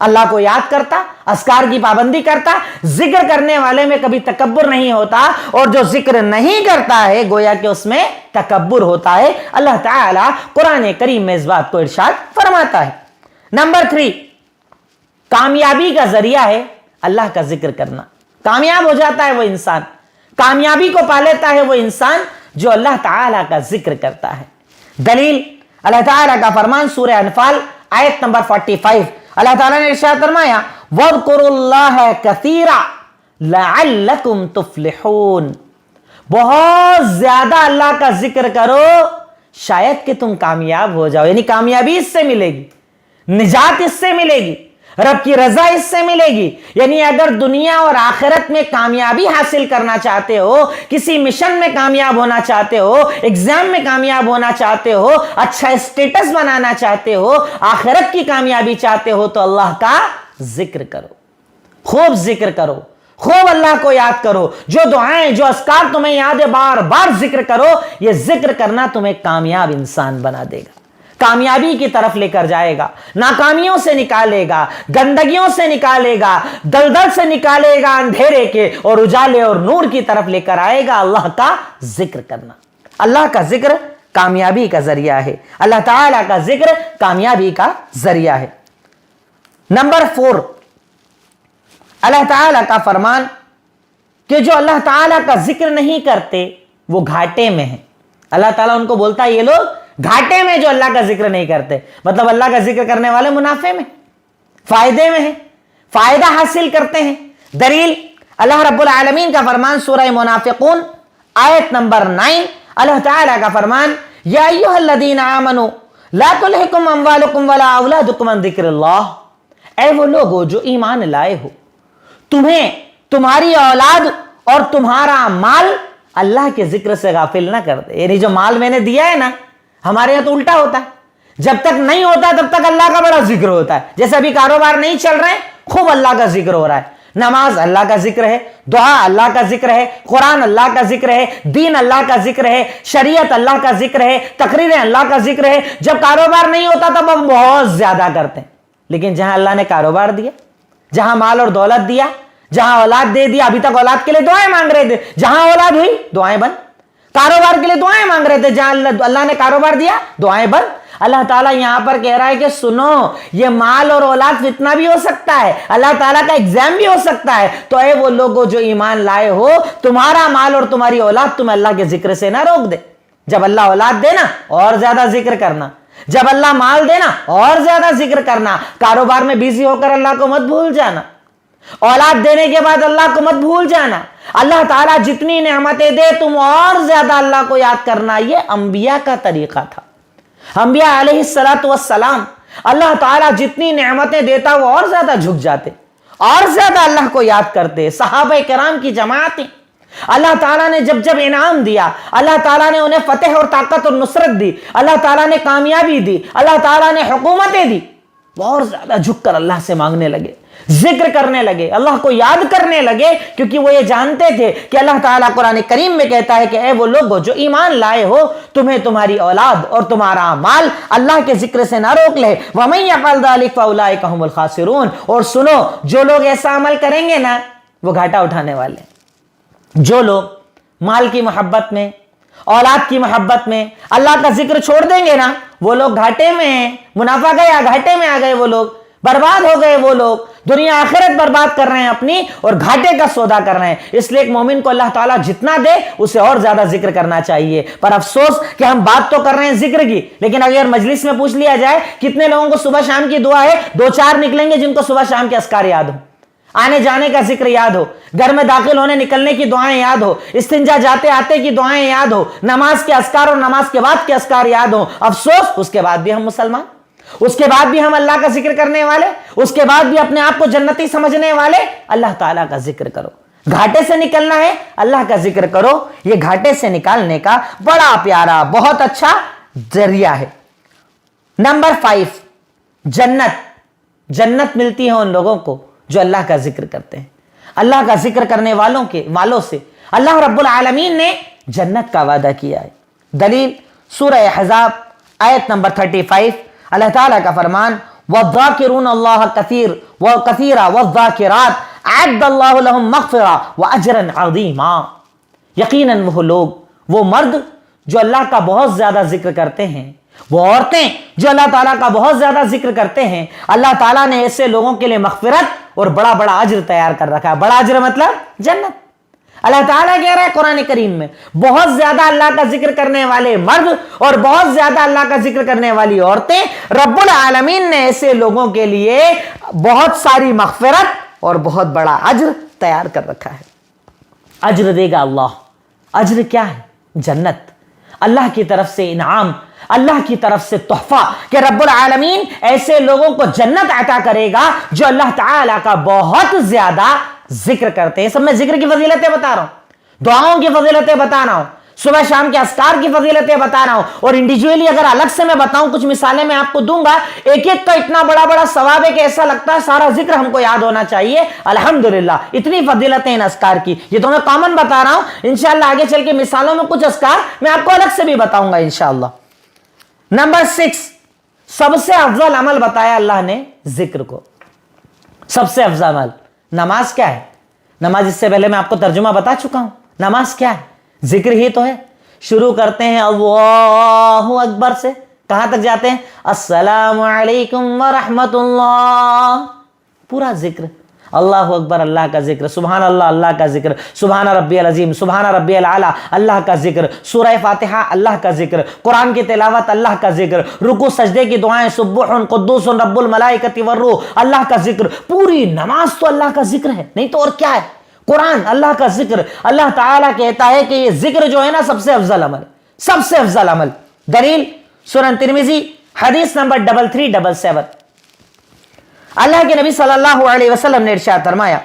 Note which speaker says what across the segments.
Speaker 1: اللہ کو یاد کرتا, اذکار کی پابندی کرتا. ذکر کرنے والے میں کبھی تکبر نہیں ہوتا, اور جو ذکر نہیں کرتا ہے گویا کہ اس میں تکبر ہوتا ہے. اللہ تعالی قرآن کریم میں اس بات کو ارشاد فرماتا ہے. نمبر 3, کامیابی کا ذریعہ ہے اللہ کا ذکر کرنا. کامیاب ہو جاتا ہے وہ انسان, کامیابی کو پا لیتا ہے وہ انسان جو اللہ تعالی کا ذکر کرتا ہے. دلیل اللہ تعالی کا فرمان سورہ انفال آیت نمبر 45. اللہ تعالیٰ نے ارشاد فرمایا وَاذْكُرُوا اللَّهَ كَثِيرًا لَعَلَّكُمْ تُفْلِحُونَ, بہت زیادہ اللہ کا ذکر کرو شاید کہ تم کامیاب ہو جاؤ. یعنی کامیابی اس سے ملے گی, نجات اس سے ملے گی, رب کی رضا اس سے ملے گی. یعنی اگر دنیا اور آخرت میں کامیابی حاصل کرنا چاہتے ہو, کسی مشن میں کامیاب ہونا چاہتے ہو, ایگزام میں کامیاب ہونا چاہتے ہو, اچھا اسٹیٹس بنانا چاہتے ہو, آخرت کی کامیابی چاہتے ہو, تو اللہ کا ذکر کرو, خوب ذکر کرو, خوب اللہ کو یاد کرو. جو دعائیں, جو اذکار تمہیں یاد ہے بار بار ذکر کرو. یہ ذکر کرنا تمہیں کامیاب انسان بنا دے گا, کامیابی کی طرف لے کر جائے گا, ناکامیوں سے نکالے گا, گندگیوں سے نکالے گا, دلدل سے نکالے گا, اندھیرے کے اور اجالے اور نور کی طرف لے کر آئے گا. اللہ کا ذکر کرنا, اللہ کا ذکر کامیابی کا ذریعہ ہے. اللہ تعالی کا ذکر کامیابی کا ذریعہ ہے. نمبر 4, اللہ تعالی کا فرمان کہ جو اللہ تعالی کا ذکر نہیں کرتے وہ گھاٹے میں ہیں. اللہ تعالیٰ ان کو بولتا ہے یہ لوگ گھاٹے میں جو اللہ کا ذکر نہیں کرتے. مطلب اللہ کا ذکر کرنے والے منافع میں, فائدے میں ہیں, فائدہ حاصل کرتے ہیں. دلیل اللہ رب العالمین کا فرمان سورہ منافقون آیت نمبر 9. اللہ تعالیٰ کا فرمان یا ایھا الذین آمنوا لا تلہکم اموالکم ولا اولادکم عن ذکر اللہ, اے وہ لوگو جو ایمان لائے ہو, تمہیں تمہاری اولاد اور تمہارا مال اللہ کے ذکر سے غافل نہ کر دے. یعنی جو مال میں نے دیا ہے نا, ہمارے یہاں تو الٹا ہوتا ہے, جب تک نہیں ہوتا تب تک اللہ کا بڑا ذکر ہوتا ہے. جیسے ابھی کاروبار نہیں چل رہے, خوب اللہ کا ذکر ہو رہا ہے, نماز اللہ کا ذکر ہے, دعا اللہ کا ذکر ہے, قرآن اللہ کا ذکر ہے, دین اللہ کا ذکر ہے, شریعت اللہ کا ذکر ہے, تقریریں اللہ کا ذکر ہے. جب کاروبار نہیں ہوتا تب ہم بہت زیادہ کرتے ہیں. لیکن جہاں اللہ نے کاروبار دیا, جہاں مال اور دولت دیا, جہاں اولاد دے دیا, ابھی تک اولاد کے لیے دعائیں مانگ رہے تھے, جہاں اولاد ہوئی دعائیں بند. کاروبار کے لیے دعائیں مانگ رہے تھے, جہاں اللہ نے کاروبار دیا دعائیں بند. اللہ تعالیٰ یہاں پر کہہ رہا ہے کہ سنو, یہ مال اور اولاد فتنہ بھی ہو سکتا ہے, اللہ تعالیٰ کا ایگزام بھی ہو سکتا ہے. تو اے وہ لوگوں جو ایمان لائے ہو, تمہارا مال اور تمہاری اولاد تمہیں اللہ کے ذکر سے نہ روک دے. جب اللہ اولاد دینا اور زیادہ ذکر کرنا, جب اللہ مال دینا اور زیادہ ذکر کرنا. کاروبار میں بیزی ہو کر اللہ کو مت بھول جانا, اولاد دینے کے بعد اللہ کو مت بھول جانا. اللہ تعالیٰ جتنی نعمتیں دے تم اور زیادہ اللہ کو یاد کرنا. یہ انبیاء کا طریقہ تھا. انبیاء علیہ السلام اللہ تعالیٰ جتنی نعمتیں دیتا وہ اور زیادہ جھک جاتے, اور زیادہ اللہ کو یاد کرتے. صحابہ کرام کی جماعتیں اللہ تعالیٰ نے جب جب انعام دیا, اللہ تعالیٰ نے انہیں فتح اور طاقت اور نصرت دی, اللہ تعالیٰ نے کامیابی دی, اللہ تعالیٰ نے حکومتیں دی, اور زیادہ جھک کر اللہ سے مانگنے لگے, ذکر کرنے لگے, اللہ کو یاد کرنے لگے. کیونکہ وہ یہ جانتے تھے کہ اللہ تعالیٰ قرآن کریم میں کہتا ہے کہ اے وہ لوگو جو ایمان لائے ہو, تمہیں تمہاری اولاد اور تمہارا مال اللہ کے ذکر سے نہ روک لے. وَمَن يَفْعَلْ ذَلِكَ فَأُولَٰئِكَ هُمُ الْخَاسِرُونَ. اور سنو, جو لوگ ایسا عمل کریں گے نا وہ گھاٹا اٹھانے والے. جو لوگ مال کی محبت میں, اولاد کی محبت میں اللہ کا ذکر چھوڑ دیں گے نا, وہ لوگ گھاٹے میں ہیں. منافع گیا, گھاٹے میں آ گئے, وہ لوگ برباد ہو گئے. وہ لوگ دنیا آخرت برباد کر رہے ہیں اپنی, اور گھاٹے کا سودا کر رہے ہیں. اس لیے ایک مومن کو اللہ تعالیٰ جتنا دے اسے اور زیادہ ذکر کرنا چاہیے. پر افسوس کہ ہم بات تو کر رہے ہیں ذکر کی, لیکن اگر مجلس میں پوچھ لیا جائے کتنے لوگوں کو صبح شام کی دعا ہے, 2-4 نکلیں گے جن کو صبح شام کے اذکار یاد ہو, آنے جانے کا ذکر یاد ہو, گھر میں داخل ہونے نکلنے کی دعائیں یاد ہو, استنجا جاتے آتے کی دعائیں یاد ہو, نماز کے اذکار اور نماز کے بعد کے اذکار یاد ہو. افسوس, اس کے بعد بھی ہم مسلمان, اس کے بعد بھی ہم اللہ کا ذکر کرنے والے, اس کے بعد بھی اپنے آپ کو جنتی سمجھنے والے. اللہ تعالیٰ کا ذکر کرو, گھاٹے سے نکلنا ہے اللہ کا ذکر کرو. یہ گھاٹے سے نکالنے کا بڑا پیارا بہت اچھا ذریعہ ہے. نمبر 5, جنت. جنت ملتی ہے ان لوگوں کو جو اللہ کا ذکر کرتے ہیں. اللہ کا ذکر کرنے والوں سے اللہ رب العالمین نے جنت کا وعدہ کیا ہے. دلیل سورہ احزاب آیت نمبر 35. اللہ تعالیٰ کا فرمان وَالذَّاكِرُونَ اللَّهَ كَثِيرًا وکثیرا والذاکرات اعد اللہ لہم مغفرہ واجرا عظیما. یقیناً وہ لوگ، وہ مرد جو اللہ کا بہت زیادہ ذکر کرتے ہیں، وہ عورتیں جو اللہ تعالیٰ کا بہت زیادہ ذکر کرتے ہیں، اللہ تعالیٰ نے ایسے لوگوں کے لیے مغفرت اور بڑا بڑا اجر تیار کر رکھا ہے. بڑا اجر مطلب جنت. اللہ تعالیٰ کہہ رہا ہے قرآن کریم میں، بہت زیادہ اللہ کا ذکر کرنے والے مرد اور بہت زیادہ اللہ کا ذکر کرنے والی عورتیں، رب العالمین نے ایسے لوگوں کے لیے بہت ساری مغفرت اور بہت بڑا اجر تیار کر رکھا ہے. اجر دے گا اللہ. اجر کیا ہے؟ جنت. اللہ کی طرف سے انعام، اللہ کی طرف سے تحفہ کہ رب العالمین ایسے لوگوں کو جنت عطا کرے گا جو اللہ تعالیٰ کا بہت زیادہ ذکر کرتے ہیں. سب میں ذکر کی فضیلتیں بتا رہا ہوں، دعاؤں کی فضیلتیں بتا رہا ہوں، صبح شام کے اذکار کی فضیلتیں بتا رہا ہوں، اور انڈیویجولی اگر الگ سے میں بتاؤں، کچھ مثالیں میں آپ کو دوں گا، ایک ایک کا اتنا بڑا بڑا ثواب ہے کہ ایسا لگتا ہے سارا ذکر ہم کو یاد ہونا چاہیے. الحمدللہ اتنی فضیلتیں ان اذکار کی. یہ تو میں کامن بتا رہا ہوں، انشاءاللہ آگے چل کے مثالوں میں کچھ اذکار میں آپ کو الگ سے بھی بتاؤں گا انشاءاللہ. نمبر 6، سب سے افضل عمل بتایا اللہ نے ذکر کو. سب سے افضل عمل نماز کیا ہے؟ نماز اس سے پہلے میں آپ کو ترجمہ بتا چکا ہوں. نماز کیا ہے؟ ذکر ہی تو ہے. شروع کرتے ہیں اللہ اکبر سے، کہاں تک جاتے ہیں؟ السلام علیکم ورحمت اللہ. پورا ذکر، اللہ اکبر اللہ کا ذکر، سبحان اللہ اللہ کا ذکر، سبحان ربی العظیم، سبحان ربی الاعلیٰ اللہ کا ذکر، سورہ فاتحہ اللہ کا ذکر، قرآن کی تلاوت اللہ کا ذکر، رکوع سجدے کی دعائیں، سبح قدوس رب الملائکۃ والروح اللہ کا ذکر. پوری نماز تو اللہ کا ذکر ہے، نہیں تو اور کیا ہے؟ قرآن اللہ کا ذکر. اللہ تعالیٰ کہتا ہے کہ یہ ذکر جو ہے نا سب سے افضل عمل، سب سے افضل عمل. دلیل سنن ترمذی حدیث نمبر 3377. اللہ کے نبی صلی اللہ علیہ وسلم نے ارشاد فرمایا،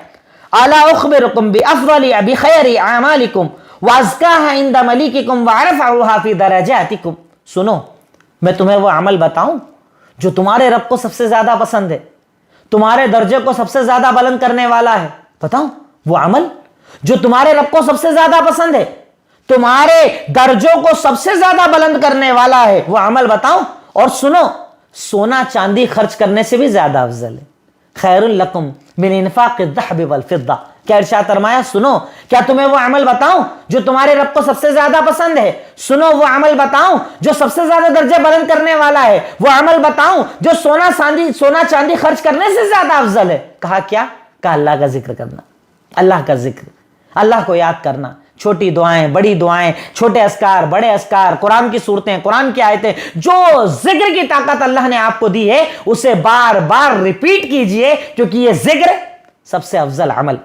Speaker 1: الا اخبرکم بافضل بخیر اعمالکم وازکاها عند ملیککم وارفعها فی درجاتکم. سنو میں تمہیں وہ عمل بتاؤں جو تمہارے رب کو سب سے زیادہ پسند ہے، تمہارے درجے کو سب سے زیادہ بلند کرنے والا ہے. بتاؤں وہ عمل جو تمہارے رب کو سب سے زیادہ پسند ہے، تمہارے درجوں کو سب سے زیادہ بلند کرنے والا ہے، وہ عمل بتاؤں. اور سنو، سونا چاندی خرچ کرنے سے بھی زیادہ افضل ہے. خیر لکم من انفاق الذهب والفضہ. کیا ارشاد فرمایا؟ سنو کیا تمہیں وہ عمل بتاؤں جو تمہارے رب کو سب سے زیادہ پسند ہے؟ سنو وہ عمل بتاؤں جو سب سے زیادہ درجے بلند کرنے والا ہے؟ وہ عمل بتاؤں جو سونا چاندی خرچ کرنے سے زیادہ افضل ہے؟ کہا کیا؟ کہا اللہ کا ذکر کرنا. اللہ کا ذکر، اللہ کو یاد کرنا. چھوٹی دعائیں، بڑی دعائیں، چھوٹے اذکار، بڑے اذکار، قرآن کی صورتیں، قرآن کی آیتیں، جو ذکر کی طاقت اللہ نے آپ کو دی ہے اسے بار بار ریپیٹ کیجئے، کیونکہ یہ ذکر سب سے افضل عمل،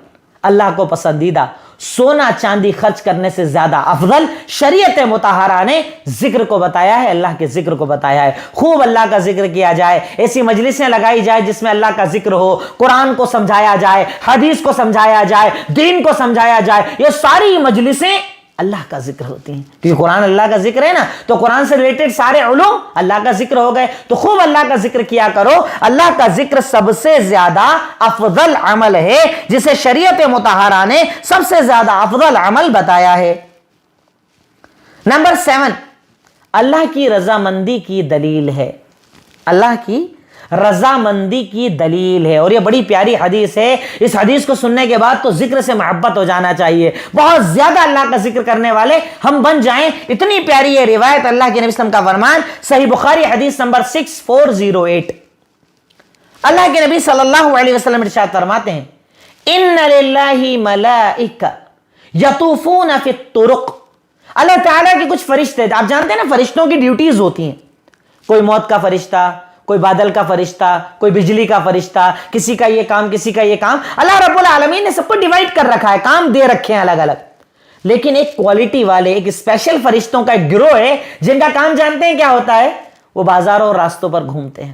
Speaker 1: اللہ کو پسندیدہ، سونا چاندی خرچ کرنے سے زیادہ افضل شریعت مطہرہ نے ذکر کو بتایا ہے، اللہ کے ذکر کو بتایا ہے. خوب اللہ کا ذکر کیا جائے، ایسی مجلسیں لگائی جائے جس میں اللہ کا ذکر ہو، قرآن کو سمجھایا جائے، حدیث کو سمجھایا جائے، دین کو سمجھایا جائے. یہ ساری مجلسیں اللہ کا ذکر ہوتی ہیں، کیونکہ قرآن اللہ کا ذکر ہے نا، تو قرآن سے ریلیٹڈ سارے علوم اللہ کا ذکر ہو گئے. تو خوب اللہ کا ذکر کیا کرو. اللہ کا ذکر سب سے زیادہ افضل عمل ہے جسے شریعت مطہرہ نے سب سے زیادہ افضل عمل بتایا ہے. نمبر 7، اللہ کی رضامندی کی دلیل ہے. اللہ کی رضامندی کی دلیل ہے، اور یہ بڑی پیاری حدیث ہے. اس حدیث کو سننے کے بعد تو ذکر سے محبت ہو جانا چاہیے، بہت زیادہ اللہ کا ذکر کرنے والے ہم بن جائیں. اتنی پیاری ہے روایت، اللہ کے نبی صلی اللہ علیہ وسلم کا فرمان، صحیح بخاری حدیث نمبر 6408. اللہ کے نبی صلی اللہ علیہ وسلم ارشاد فرماتے ہیں، ان للہ ملائکہ یطوفون فی الطرق. اللہ تعالیٰ کے کچھ فرشتے، آپ جانتے ہیں نا فرشتوں کی ڈیوٹیز ہوتی ہیں، کوئی موت کا فرشتہ، کوئی بادل کا فرشتہ، کوئی بجلی کا فرشتہ، کسی کا یہ کام کسی کا یہ کام. اللہ رب العالمین نے سب کو ڈیوائڈ کر رکھا ہے، کام دے رکھے ہیں الگ الگ. لیکن ایک کوالٹی والے، ایک اسپیشل فرشتوں کا ایک گروہ ہے جن کا کام جانتے ہیں کیا ہوتا ہے؟ وہ بازاروں اور راستوں پر گھومتے ہیں،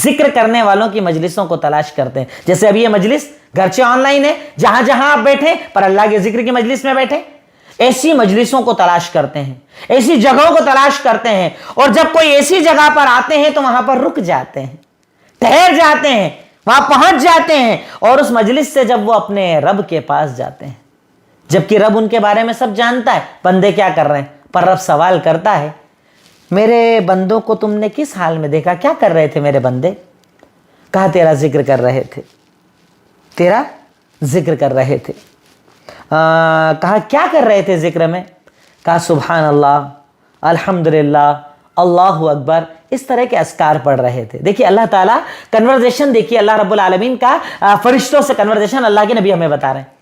Speaker 1: ذکر کرنے والوں کی مجلسوں کو تلاش کرتے ہیں. جیسے ابھی یہ مجلس گرچہ آن لائن ہے، جہاں جہاں آپ بیٹھے پر اللہ کے ذکر کی مجلس میں بیٹھے، ایسی مجلسوں کو تلاش کرتے ہیں، ایسی جگہوں کو تلاش کرتے ہیں. اور جب کوئی ایسی جگہ پر آتے ہیں تو وہاں پر رک جاتے ہیں، ٹھہر جاتے ہیں، وہاں پہنچ جاتے ہیں، اور اس مجلس سے جب وہ اپنے رب کے پاس جاتے ہیں، جبکہ رب ان کے بارے میں سب جانتا ہے بندے کیا کر رہے ہیں، پر رب سوال کرتا ہے، میرے بندوں کو تم نے کس حال میں دیکھا؟ کیا کر رہے تھے میرے بندے؟ کہا تیرا ذکر کر رہے تھے، تیرا ذکر کر رہے تھے۔ کہا کیا کر رہے تھے ذکر میں؟ کہا سبحان اللہ، الحمدللہ، اللہ اکبر، اس طرح کے اذکار پڑھ رہے تھے۔ دیکھیے اللہ تعالیٰ کنورزیشن، دیکھیے اللہ رب العالمین کا فرشتوں سے کنورزیشن اللہ کے نبی ہمیں بتا رہے ہیں۔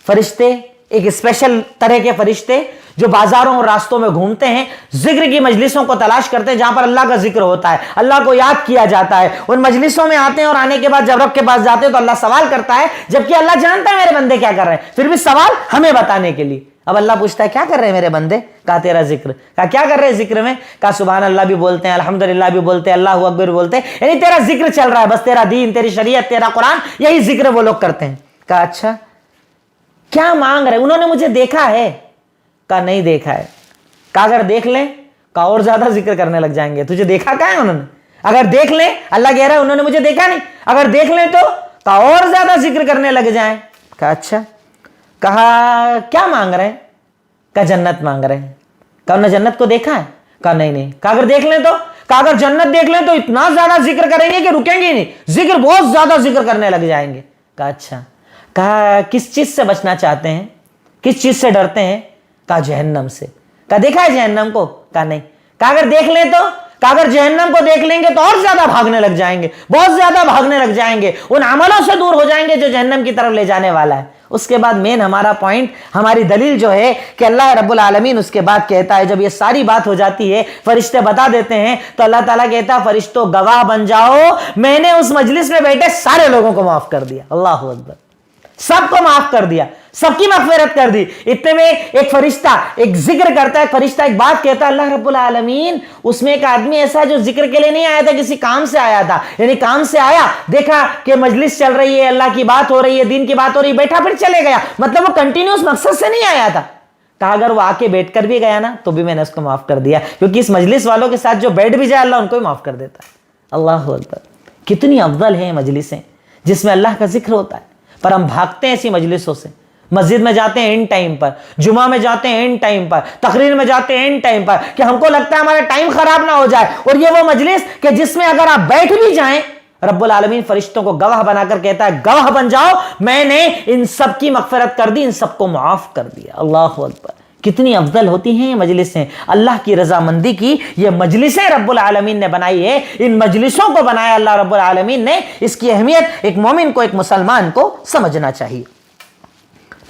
Speaker 1: فرشتے ایک اسپیشل طرح کے فرشتے جو بازاروں اور راستوں میں گھومتے ہیں، ذکر کی مجلسوں کو تلاش کرتے ہیں جہاں پر اللہ کا ذکر ہوتا ہے، اللہ کو یاد کیا جاتا ہے، ان مجلسوں میں آتے ہیں اور آنے کے بعد جب رب کے پاس جاتے ہیں تو اللہ سوال کرتا ہے، جبکہ اللہ جانتا ہے میرے بندے کیا کر رہے ہیں، پھر بھی سوال ہمیں بتانے کے لیے۔ اب اللہ پوچھتا ہے کیا کر رہے ہیں میرے بندے؟ کہا تیرا ذکر۔ کہا کیا کر رہے ہیں ذکر میں؟ کہا سبحان اللہ بھی بولتے ہیں، الحمدللہ بھی بولتے ہیں، اللہ اکبر بھی بولتے ہیں، یعنی تیرا ذکر چل رہا ہے، بس تیرا دین، تیری شریعت، تیرا قرآن، یہی ذکر وہ لوگ کرتے ہیں۔ کہا اچھا کیا مانگ رہے؟ انہوں نے مجھے دیکھا ہے؟ کہا نہیں دیکھا ہے۔ کہا اگر دیکھ لیں؟ کہا اور زیادہ ذکر کرنے لگ جائیں گے۔ تجھے دیکھا کیا ہے انہوں نے؟ اگر دیکھ لیں، اللہ کہہ رہا ہے انہوں نے مجھے دیکھا نہیں، اگر دیکھ لیں تو کہا اور زیادہ ذکر کرنے لگ جائیں۔ کہا اچھا، کہا کیا مانگ رہے ہیں؟ کہا جنت مانگ رہے ہیں۔ کہا انہوں نے جنت کو دیکھا ہے؟ کہا نہیں۔ کہا اگر دیکھ لیں تو؟ کہا اگر جنت دیکھ لیں تو اتنا زیادہ ذکر کریں گے کہ رکیں گے نہیں، ذکر بہت زیادہ ذکر کرنے لگ جائیں گے۔ کہا اچھا۔ کہا کس چیز سے بچنا چاہتے ہیں، کس چیز سے ڈرتے ہیں؟ کہا جہنم سے۔ کہا دیکھا ہے جہنم کو؟ کہا نہیں۔ کہا اگر دیکھ لیں تو؟ کہا اگر جہنم کو دیکھ لیں گے تو اور زیادہ بھاگنے لگ جائیں گے، بہت زیادہ بھاگنے لگ جائیں گے، ان عملوں سے دور ہو جائیں گے جو جہنم کی طرف لے جانے والا ہے۔ اس کے بعد مین ہمارا پوائنٹ، ہماری دلیل جو ہے کہ اللہ رب العالمین اس کے بعد کہتا ہے، جب یہ ساری بات ہو جاتی ہے، فرشتے بتا دیتے ہیں تو اللہ تعالیٰ کہتا ہے فرشتوں گواہ بن جاؤ، میں نے اس مجلس میں بیٹھے سارے لوگوں کو معاف کر دیا۔ اللہ اکبر، سب کو معاف کر دیا، سب کی مغفرت کر دی۔ اتنے میں ایک فرشتہ ایک ذکر کرتا ہے، فرشتہ ایک بات کہتا ہے، اللہ رب العالمین اس میں ایک آدمی ایسا جو ذکر کے لیے نہیں آیا تھا، کسی کام سے آیا تھا، یعنی کام سے آیا، دیکھا کہ مجلس چل رہی ہے، اللہ کی بات ہو رہی ہے، دین کی بات ہو رہی ہے، بیٹھا پھر چلے گیا، مطلب وہ کنٹینیوس مقصد سے نہیں آیا تھا۔ کہا اگر وہ آ کے بیٹھ کر بھی گیا نا تو بھی میں نے اس کو معاف کر دیا، کیونکہ اس مجلس والوں کے ساتھ جو بیٹھ بھی جائے اللہ ان کو بھی معاف کر دیتا ہے۔ اللہ اکبر، کتنی افضل ہیں مجلسیں جس میں اللہ کا ذکر ہوتا ہے، پر ہم بھاگتے ہیں ایسی مجلسوں سے۔ مسجد میں جاتے ہیں ان ٹائم پر، جمعہ میں جاتے ہیں ان ٹائم پر، تقریر میں جاتے ہیں ان ٹائم پر، کہ ہم کو لگتا ہے ہمارا ٹائم خراب نہ ہو جائے، اور یہ وہ مجلس کہ جس میں اگر آپ بیٹھ بھی جائیں رب العالمین فرشتوں کو گواہ بنا کر کہتا ہے گواہ بن جاؤ، میں نے ان سب کی مغفرت کر دی، ان سب کو معاف کر دیا۔ اللہ اکبر، کتنی افضل ہوتی ہیں یہ مجلسیں، اللہ کی رضامندی کی یہ مجلسیں رب العالمین نے بنائی ہے، ان مجلسوں کو بنایا اللہ رب العالمین نے۔ اس کی اہمیت ایک مومن کو، ایک مسلمان کو سمجھنا چاہیے۔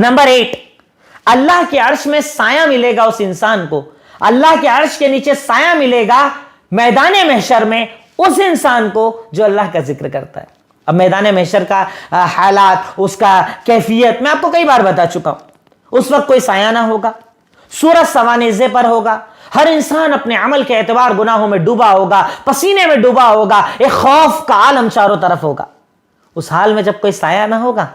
Speaker 1: نمبر 8، اللہ کے عرش میں سایہ ملے گا اس انسان کو، اللہ کے عرش کے نیچے سایہ ملے گا میدان محشر میں اس انسان کو جو اللہ کا ذکر کرتا ہے۔ اب میدان محشر کا حالات، اس کا کیفیت میں آپ کو کئی بار بتا چکا ہوں۔ اس وقت کوئی سایہ نہ ہوگا، سورج سوانیزے پر ہوگا، ہر انسان اپنے عمل کے اعتبار گناہوں میں ڈوبا ہوگا، پسینے میں ڈوبا ہوگا، ایک خوف کا عالم چاروں طرف ہوگا۔ اس حال میں جب کوئی سایہ نہ ہوگا،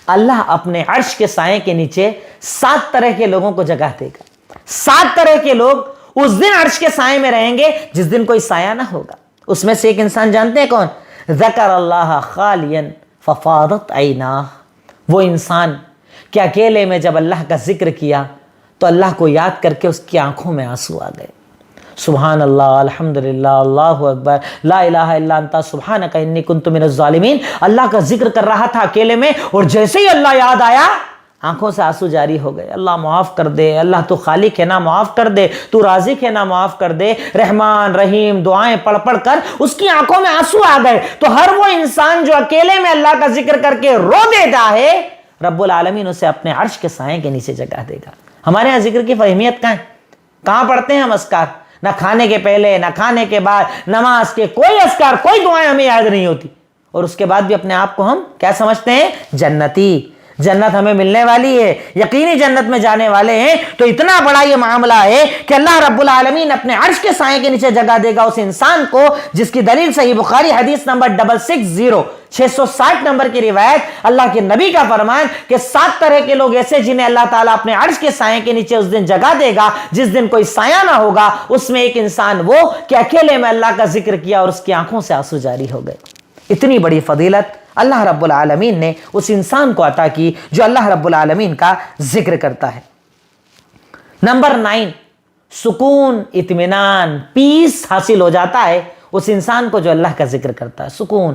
Speaker 1: اللہ اپنے عرش کے سائے کے نیچے 7 طرح کے لوگوں کو جگہ دے گا۔ 7 طرح کے لوگ اس دن عرش کے سائے میں رہیں گے جس دن کوئی سایہ نہ ہوگا۔ اس میں سے ایک انسان جانتے ہیں کون؟ ذکر اللہ خالیا ففاضت عیناہ، وہ انسان کہ اکیلے میں جب اللہ کا ذکر کیا تو اللہ کو یاد کر کے اس کی آنکھوں میں آنسو آ گئے۔ سبحان اللہ، الحمدللہ، اللہ اکبر، لا الہ الا انت سبحانک انی کنت من الظالمین۔ اللہ کا ذکر کر رہا تھا اکیلے میں، اور جیسے ہی اللہ یاد آیا آنکھوں سے آنسو جاری ہو گئے۔ اللہ معاف کر دے، اللہ تو خالق ہے نا، معاف کر دے، تو رازق ہے نا، معاف کر دے، رحمان رحیم دعائیں پڑھ پڑھ کر اس کی آنکھوں میں آنسو آ گئے۔ تو ہر وہ انسان جو اکیلے میں اللہ کا ذکر کر کے رو دیتا ہے، رب العالمین اسے اپنے عرش کے سائے کے نیچے جگہ دے گا۔ ہمارے ہاں ذکر کی اہمیت کہاں پڑھتے ہیں ہم اذکار؟ نہ کھانے کے پہلے، نہ کھانے کے بعد، نماز کے کوئی اذکار، کوئی دعائیں ہمیں یاد نہیں ہوتی، اور اس کے بعد بھی اپنے آپ کو ہم کیا سمجھتے ہیں؟ جنتی، جنت ہمیں ملنے والی ہے، یقینی جنت میں جانے والے ہیں۔ تو اتنا بڑا یہ معاملہ ہے کہ اللہ رب العالمین اپنے عرش کے سائے کے نیچے جگہ دے گا اس انسان کو، جس کی دلیل صحیح بخاری حدیث نمبر 660 نمبر کی روایت، اللہ کے نبی کا فرمان کہ 7 طرح کے لوگ ایسے جنہیں اللہ تعالیٰ اپنے عرش کے سائے کے نیچے اس دن جگہ دے گا جس دن کوئی سایہ نہ ہوگا۔ اس میں ایک انسان وہ کہ اکیلے میں اللہ کا ذکر کیا اور اس کی آنکھوں سے آنسو جاری ہو گئے۔ اتنی بڑی فضیلت اللہ رب العالمین نے اس انسان کو عطا کی جو اللہ رب العالمین کا ذکر کرتا ہے۔ نمبر 9، سکون، اطمینان، پیس حاصل ہو جاتا ہے اس انسان کو جو اللہ کا ذکر کرتا ہے۔ سکون،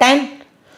Speaker 1: 10,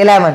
Speaker 1: 11,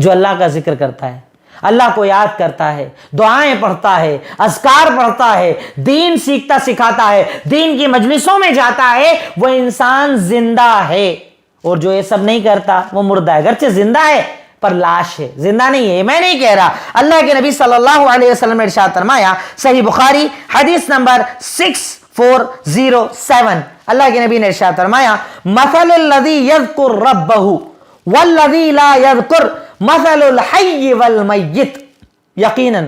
Speaker 1: جو اللہ کا ذکر کرتا ہے، اللہ کو یاد کرتا ہے، دعائیں پڑھتا ہے، اذکار پڑھتا ہے، دین سیکھتا سکھاتا ہے، دین کی مجلسوں میں جاتا ہے، وہ انسان زندہ ہے۔ اور جو یہ سب نہیں کرتا وہ مردہ ہے، اگرچہ زندہ ہے پر لاش ہے، زندہ نہیں ہے۔ میں نہیں کہہ رہا، اللہ کے نبی صلی اللہ علیہ وسلم نے ارشاد فرمایا، صحیح بخاری حدیث نمبر 6407، اللہ کے نبی نے ارشاد فرمایا، مثل الذی یذکر ربہ والذی لا یذکر مثل الحی والمیت، یقیناً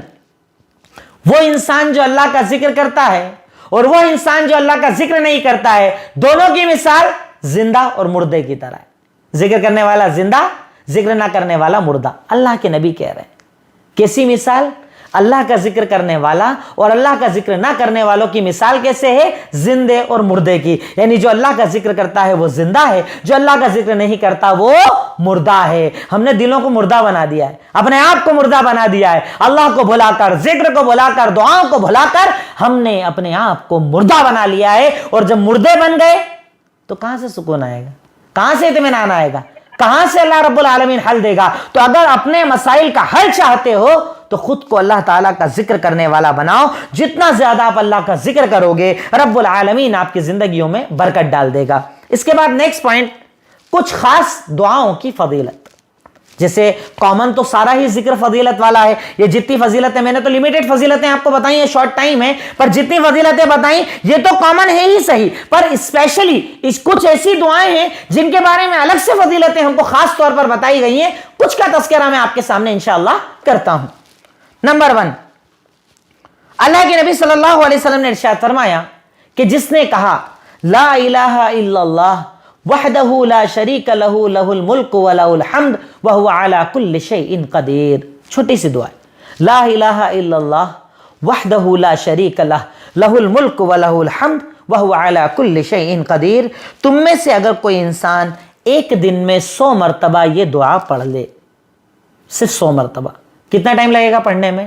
Speaker 1: وہ انسان جو اللہ کا ذکر کرتا ہے اور وہ انسان جو اللہ کا ذکر نہیں کرتا ہے، دونوں کی مثال زندہ اور مردے کی طرح ہے۔ ذکر کرنے والا زندہ، ذکر نہ کرنے والا مردہ۔ اللہ کے نبی کہہ رہے ہیں کیسی مثال؟ اللہ کا ذکر کرنے والا اور اللہ کا ذکر نہ کرنے والوں کی مثال کیسے ہے؟ زندے اور مردے کی، یعنی جو اللہ کا ذکر کرتا ہے وہ زندہ ہے، جو اللہ کا ذکر نہیں کرتا وہ مردہ ہے۔ ہم نے دلوں کو مردہ بنا دیا ہے، اپنے آپ کو مردہ بنا دیا ہے، اللہ کو بھلا کر، ذکر کو بھلا کر، دعاؤں کو بھلا کر ہم نے اپنے آپ کو مردہ بنا لیا ہے۔ اور جب مردے بن گئے تو کہاں سے سکون آئے گا؟ کہاں سے اطمینان آئے گا؟ کہاں سے اللہ رب العالمین حل دے گا؟ تو اگر اپنے مسائل کا حل چاہتے ہو تو خود کو اللہ تعالیٰ کا ذکر کرنے والا بناؤ۔ جتنا زیادہ آپ اللہ کا ذکر کرو گے، رب العالمین آپ کی زندگیوں میں برکت ڈال دے گا۔ اس کے بعد نیکسٹ پوائنٹ، کچھ خاص دعاؤں کی فضیلت۔ جیسے کامن تو سارا ہی ذکر فضیلت والا ہے، یہ جتنی فضیلتیں میں نے تو لمیٹڈ فضیلتیں آپ کو بتائیں، یہ شارٹ ٹائم ہے، پر جتنی فضیلتیں بتائیں یہ تو کامن ہے ہی صحیح، پر اسپیشلی کچھ ایسی دعائیں ہیں جن کے بارے میں الگ سے فضیلتیں ہم کو خاص طور پر بتائی گئی ہیں، کچھ کا تذکرہ میں آپ کے سامنے انشاءاللہ کرتا ہوں۔ نمبر 1، اللہ کے نبی صلی اللہ علیہ وسلم نے ارشاد فرمایا کہ جس نے کہا لا الہ الا اللہ وحدہ لا شریک لہ لہ الملک ولہ الحمد وہو علی کل شیء قدیر، چھوٹی سی دعا ہے، لا الہ الا اللہ وحدہ لا شریک لہ لہ الملک ولہ الحمد وہو علی کل شیء قدیر۔ تم میں سے اگر کوئی انسان ایک دن میں 100 مرتبہ یہ دعا پڑھ لے، صرف 100 مرتبہ، کتنا ٹائم لگے گا پڑھنے میں؟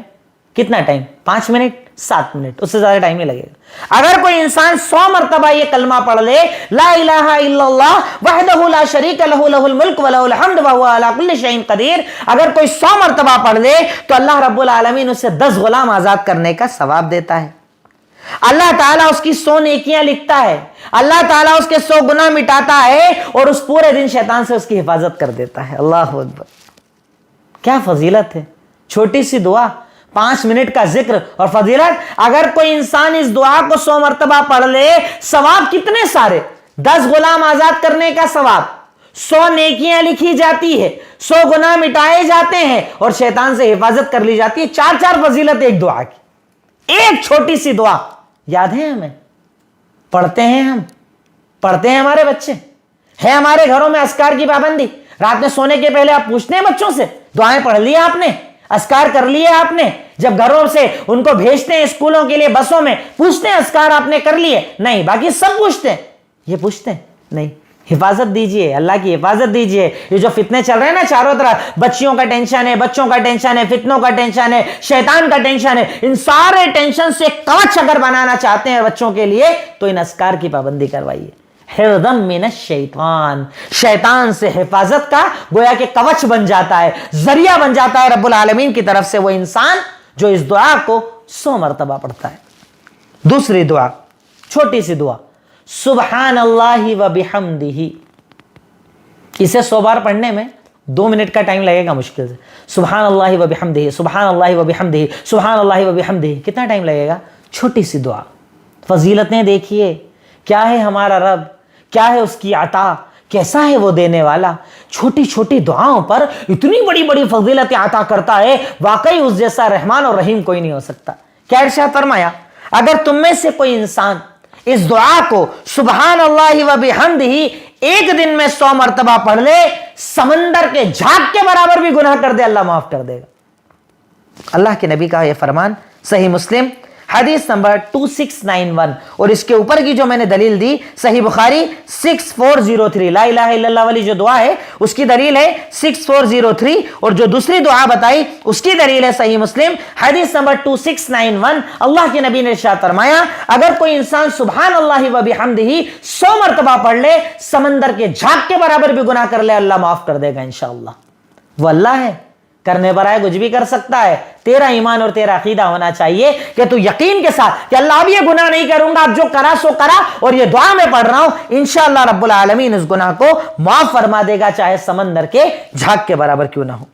Speaker 1: کتنا ٹائم؟ 5 منٹ، 7 منٹ، اس سے زیادہ ٹائم نہیں لگے گا۔ اگر کوئی انسان 100 مرتبہ یہ کلمہ پڑھ لے، لا الہ الا اللہ وحدہ لا شریک لہ لہ الملک ولہ الحمد وہو علی کل شیء قدیر، اگر کوئی 100 مرتبہ پڑھ لے تو اللہ رب العالمین اسے 10 غلام آزاد کرنے کا ثواب دیتا ہے۔ اللہ تعالیٰ اس کی 100 نیکیاں لکھتا ہے، اللہ تعالیٰ اس کے 100 گناہ مٹاتا ہے، اور اس پورے دن شیطان سے اس کی حفاظت کر دیتا ہے۔ اللہ اکبر، کیا فضیلت ہے! چھوٹی سی دعا، 5 منٹ کا ذکر اور فضیلت۔ اگر کوئی انسان اس دعا کو 100 مرتبہ پڑھ لے، ثواب کتنے سارے! 10 غلام آزاد کرنے کا ثواب، 100 نیکیاں لکھی جاتی ہے، 100 گناہ مٹائے جاتے ہیں، اور شیطان سے حفاظت کر لی جاتی ہے۔ 4 فضیلت ایک دعا کی، ایک چھوٹی سی دعا۔ یاد ہے ہمیں؟ پڑھتے ہیں ہم، پڑھتے ہیں ہمارے بچے، ہے ہمارے گھروں میں اذکار کی پابندی؟ رات میں سونے کے پہلے آپ پوچھتے ہیں بچوں سے دعائیں پڑھ لی آپ نے، اذکار کر لیے آپ نے؟ جب گھروں سے ان کو بھیجتے ہیں اسکولوں کے لیے، بسوں میں، پوچھتے ہیں اذکار آپ نے کر لیے؟ نہیں، باقی سب پوچھتے ہیں، یہ پوچھتے ہیں نہیں۔ حفاظت دیجئے، اللہ کی حفاظت دیجئے۔ یہ جو فتنے چل رہے ہیں نا چاروں طرف، بچیوں کا ٹینشن ہے، بچوں کا ٹینشن ہے، فتنوں کا ٹینشن ہے، شیطان کا ٹینشن ہے، ان سارے ٹینشن سے کوچ اگر بنانا چاہتے ہیں بچوں کے لیے تو ان اذکار کی پابندی کروائیے۔ حفظا من الشیطان، شیطان سے حفاظت کا گویا کہ کوچ بن جاتا ہے، ذریعہ بن جاتا ہے رب العالمین کی طرف سے وہ انسان جو اس دعا کو 100 مرتبہ پڑھتا ہے۔ دوسری دعا، چھوٹی سی دعا، سبحان اللہ و بحمدہ، اسے 100 بار پڑھنے میں 2 منٹ کا ٹائم لگے گا مشکل سے۔ سبحان اللہ و بحمدہ، سبحان اللہ و بحمدہ، سبحان اللہ و بحمدہ، کتنا ٹائم لگے گا؟ چھوٹی سی دعا۔ فضیلتیں دیکھیے، کیا ہے ہمارا رب، کیا ہے اس کی عطا، کیسا ہے وہ دینے والا، چھوٹی چھوٹی دعاؤں پر اتنی بڑی بڑی فضیلتیں عطا کرتا ہے، واقعی اس جیسا رحمان اور رحیم کوئی نہیں ہو سکتا۔ کیا ارشاد فرمایا؟ اگر تم میں سے کوئی انسان اس دعا کو سبحان اللہ و بحمدہ ایک دن میں 100 مرتبہ پڑھ لے، سمندر کے جھاگ کے برابر بھی گناہ کر دے، اللہ معاف کر دے گا۔ اللہ کے نبی کا یہ فرمان صحیح مسلم حدیث نمبر 2691، اور اس کے اوپر کی جو میں نے دلیل دی صحیح بخاری 6403، لا الہ الا اللہ والی جو دعا ہے اس کی دلیل ہے 6403، اور جو دوسری دعا بتائی اس کی دلیل ہے صحیح مسلم حدیث نمبر 2691۔ اللہ کے نبی نے ارشاد فرمایا اگر کوئی انسان سبحان اللہ و بحمدہ 100 مرتبہ پڑھ لے، سمندر کے جھاگ کے برابر بھی گناہ کر لے، اللہ معاف کر دے گا انشاءاللہ۔ وہ اللہ ہے کرنے پر آئے کچھ بھی کر سکتا ہے. تیرا ایمان اور تیرا عقیدہ ہونا چاہیے کہ تو یقین کے ساتھ کہ اللہ اب یہ گناہ نہیں کروں گا, اب جو کرا سو کرا, اور یہ دعا میں پڑھ رہا ہوں انشاءاللہ رب العالمین اس گناہ کو معاف فرما دے گا, چاہے سمندر کے جھاگ کے برابر کیوں نہ ہو.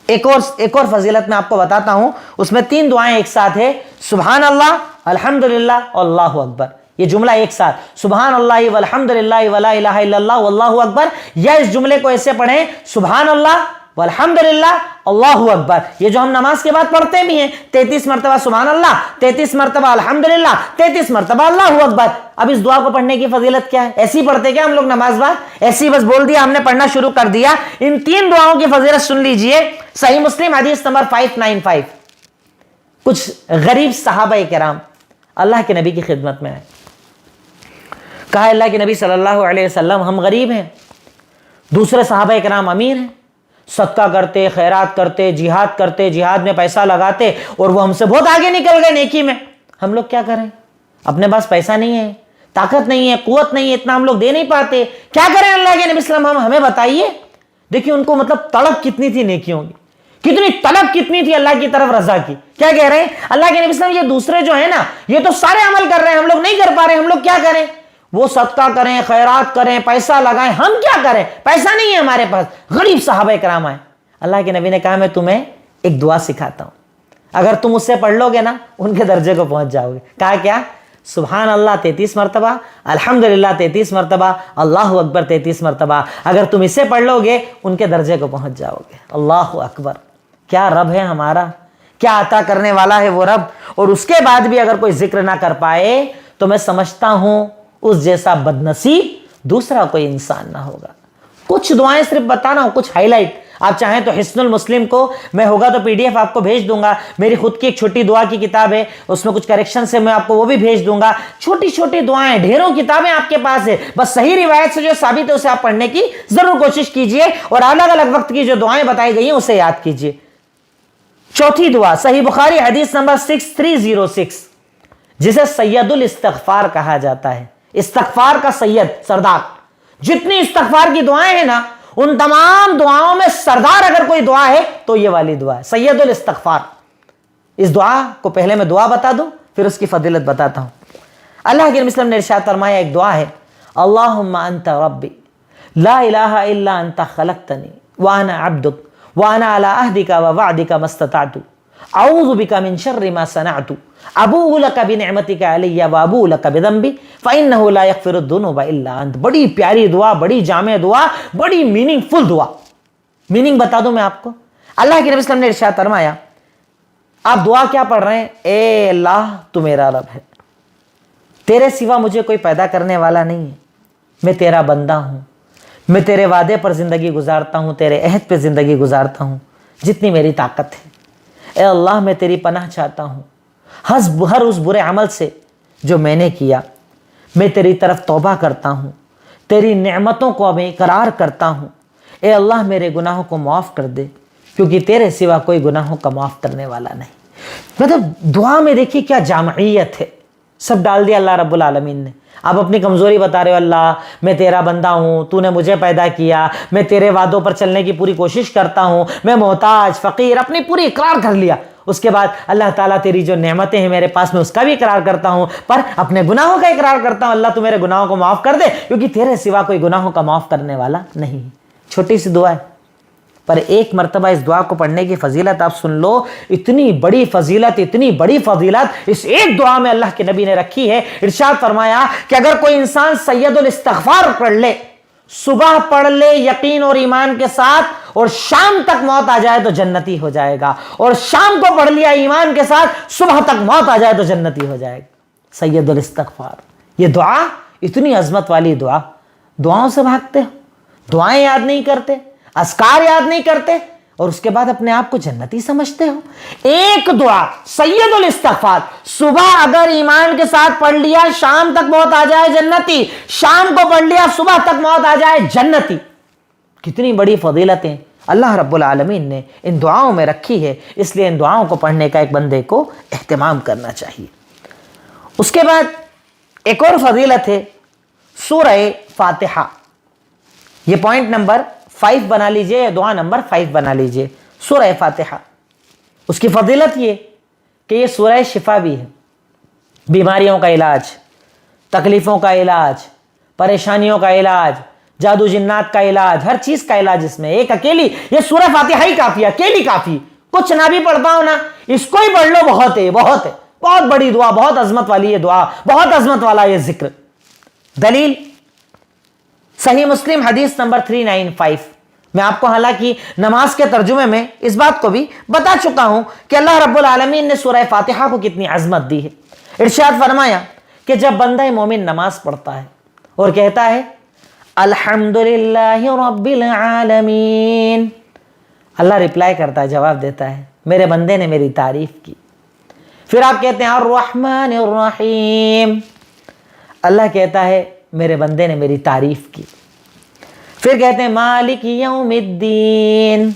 Speaker 1: ایک اور فضیلت میں آپ کو بتاتا ہوں, اس میں 3 دعائیں ایک ساتھ ہے. سبحان اللہ, الحمدللہ, اللہ اکبر. یہ جملہ ایک ساتھ, سبحان اللہ والحمدللہ ولا الہ الا اللہ واللہ اکبر, یا اس جملے کو ایسے پڑھیں سبحان اللہ والحمدللہ اللہ اکبر. یہ جو ہم نماز کے بعد پڑھتے بھی ہیں 33 مرتبہ سبحان اللہ, 33 مرتبہ الحمدللہ, 33 مرتبہ اللہ اکبر. اب اس دعا کو پڑھنے کی فضیلت کیا ہے؟ ایسی پڑھتے کیا ہم لوگ نماز بعد, ایسی بس بول دیا ہم نے, پڑھنا شروع کر دیا. ان 3 دعاؤں کی فضیلت سن لیجئے. صحیح مسلم حدیث نمبر 595. کچھ غریب صحابہ کرام اللہ کے نبی کی خدمت میں آئے, کہا اللہ کے نبی صلی اللہ علیہ وسلم ہم غریب ہیں, دوسرے صحابہ کرام امیر ہیں, صدقہ کرتے, خیرات کرتے, جہاد کرتے, جہاد میں پیسہ لگاتے, اور وہ ہم سے بہت آگے نکل گئے نیکی میں. ہم لوگ کیا کریں؟ اپنے پاس پیسہ نہیں ہے, طاقت نہیں ہے, قوت نہیں ہے, اتنا ہم لوگ دے نہیں پاتے, کیا کریں اللہ کے نبی صلی اللہ علیہ وسلم ہمیں بتائیے. دیکھیے ان کو مطلب طلب کتنی تھی نیکیوں کی, کتنی طلب کتنی تھی اللہ کی طرف رضا کی. کیا کہہ رہے ہیں اللہ کے نبی صلی اللہ علیہ وسلم, یہ دوسرے جو ہیں نا یہ تو سارے عمل کر رہے ہیں, ہم لوگ نہیں کر پا رہے, ہم لوگ کیا کریں؟ وہ صدقہ کریں, خیرات کریں, پیسہ لگائیں, ہم کیا کریں؟ پیسہ نہیں ہے ہمارے پاس. غریب صحابہ کرام آئے, اللہ کے نبی نے کہا میں تمہیں ایک دعا سکھاتا ہوں, اگر تم اس سے پڑھ لو گے نا ان کے درجے کو پہنچ جاؤ گے. کہا کیا؟ سبحان اللہ 33 مرتبہ, الحمدللہ 33 مرتبہ, اللہ اکبر 33 مرتبہ. اگر تم اسے پڑھ لو گے ان کے درجے کو پہنچ جاؤ گے. اللہ اکبر, کیا رب ہے ہمارا, کیا عطا کرنے والا ہے وہ رب. اور اس کے بعد بھی اگر کوئی ذکر نہ کر پائے تو میں سمجھتا ہوں اس جیسا بدنصیب دوسرا کوئی انسان نہ ہوگا. کچھ دعائیں صرف بتانا ہوں, کچھ ہائی لائٹ. آپ چاہیں تو حسن المسلم کو میں ہوگا تو PDF آپ کو بھیج دوں گا. میری خود کی ایک چھوٹی دعا کی کتاب ہے, اس میں کچھ کریکشن سے میں آپ کو وہ بھی بھیج دوں گا. چھوٹی چھوٹی دعائیں, ڈھیروں کتابیں آپ کے پاس ہے, بس صحیح روایت سے جو ثابت ہے اسے آپ پڑھنے کی ضرور کوشش کیجئے, اور الگ الگ وقت کی جو دعائیں بتائی گئی ہیں اسے یاد کیجئے. چوتھی دعا صحیح بخاری حدیث نمبر 6306, جسے سید الاستغفار کہا جاتا ہے. استغفار کا سید, سردار. جتنی استغفار کی دعائیں ہیں نا ان تمام دعاؤں میں سردار اگر کوئی دعا ہے تو یہ والی دعا ہے, سید الاستغفار. اس دعا کو پہلے میں دعا بتا دوں پھر اس کی فضیلت بتاتا ہوں. اللہ کے نبی صلی اللہ علیہ وسلم نے ارشاد فرمایا, ایک دعا ہے, اللہم انت ربی لا الہ الا انت خلقتنی وانا عبدک وانا علی عہدک ووعدک ما استطعت اعوذ بک من شر ما صنعت ابوء لک بنعمتک علی وابوء لک بذنبی فانہ لا یغفر الذنوب الا انت. بڑی پیاری دعا, بڑی جامع دعا, بڑی میننگ فل دعا. میننگ بتا دوں میں آپ کو. اللہ کے نبی صلی اللہ علیہ وسلم نے ارشاد فرمایا, آپ دعا کیا پڑھ رہے ہیں؟ اے اللہ تو میرا رب ہے, تیرے سوا مجھے کوئی پیدا کرنے والا نہیں ہے, میں تیرا بندہ ہوں, میں تیرے وعدے پر زندگی گزارتا ہوں, تیرے عہد پہ زندگی گزارتا ہوں جتنی میری طاقت ہے. اے اللہ میں تیری پناہ چاہتا ہوں ہر اس برے عمل سے جو میں نے کیا. میں تیری طرف توبہ کرتا ہوں, تیری نعمتوں کو میں اقرار کرتا ہوں. اے اللہ میرے گناہوں کو معاف کر دے, کیونکہ تیرے سوا کوئی گناہوں کا معاف کرنے والا نہیں. مطلب دعا میں دیکھیے کیا جامعیت ہے, سب ڈال دیا اللہ رب العالمین نے. آپ اپنی کمزوری بتا رہے ہو, اللہ میں تیرا بندہ ہوں, تو نے مجھے پیدا کیا, میں تیرے وعدوں پر چلنے کی پوری کوشش کرتا ہوں, میں محتاج فقیر, اپنی پوری اقرار کر لیا. اس کے بعد اللہ تعالیٰ تیری جو نعمتیں ہیں میرے پاس میں اس کا بھی اقرار کرتا ہوں, پر اپنے گناہوں کا اقرار کرتا ہوں, اللہ تو میرے گناہوں کو معاف کر دے کیونکہ تیرے سوا کوئی گناہوں کا معاف کرنے والا نہیں. چھوٹی سی دعا ہے پر ایک مرتبہ اس دعا کو پڑھنے کی فضیلت آپ سن لو. اتنی بڑی فضیلت, اتنی بڑی فضیلت اس ایک دعا میں اللہ کے نبی نے رکھی ہے. ارشاد فرمایا کہ اگر کوئی انسان سید الاستغفار پڑھ لے, صبح پڑھ لے یقین اور ایمان کے ساتھ, اور شام تک موت آ جائے تو جنتی ہو جائے گا, اور شام کو پڑھ لیا ایمان کے ساتھ, صبح تک موت آ جائے تو جنتی ہو جائے گا. سید الاستغفار, یہ دعا اتنی عظمت والی دعا. دعاؤں سے بھاگتے ہو, دعائیں یاد نہیں کرتے, اذکار یاد نہیں کرتے, اور اس کے بعد اپنے آپ کو جنتی سمجھتے ہو. ایک دعا سید الاستغفار, صبح اگر ایمان کے ساتھ پڑھ لیا شام تک موت آ جائے جنتی, شام کو پڑھ لیا صبح تک موت آ جائے جنتی. کتنی بڑی فضیلتیں اللہ رب العالمین نے ان دعاؤں میں رکھی ہے, اس لیے ان دعاؤں کو پڑھنے کا ایک بندے کو اہتمام کرنا چاہیے. اس کے بعد ایک اور فضیلت ہے سورہ فاتحہ. یہ پوائنٹ نمبر 5 بنا لیجئے, یا دعا نمبر 5 بنا لیجئے. سورہ فاتحہ. اس کی فضیلت یہ کہ یہ سورہ شفا بھی ہے، بیماریوں کا علاج، تکلیفوں کا علاج، پریشانیوں کا علاج، جادو جنات کا علاج، ہر چیز کا علاج اس میں. ایک اکیلی یہ سورہ فاتحہ ہی کافی ہے، اکیلی کافی. کچھ نہ بھی پڑھ پاؤ نا، اس کو ہی پڑھ لو، بہت ہے، بہت ہے. بہت بڑی دعا، بہت عظمت والی یہ دعا، بہت عظمت والا یہ ذکر. دلیل صحیح مسلم حدیث نمبر 395. میں آپ کو حالانکہ نماز کے ترجمے میں اس بات کو بھی بتا چکا ہوں کہ اللہ رب العالمین نے سورہ فاتحہ کو کتنی عظمت دی ہے. ارشاد فرمایا کہ جب بندہ مومن نماز پڑھتا ہے اور کہتا ہے الحمدللہ رب العالمین، اللہ ریپلائی کرتا ہے، جواب دیتا ہے میرے بندے نے میری تعریف کی. پھر آپ کہتے ہیں الرحمن الرحیم، اللہ کہتا ہے میرے بندے نے میری تعریف کی. پھر کہتے ہیں مالک یوم الدین،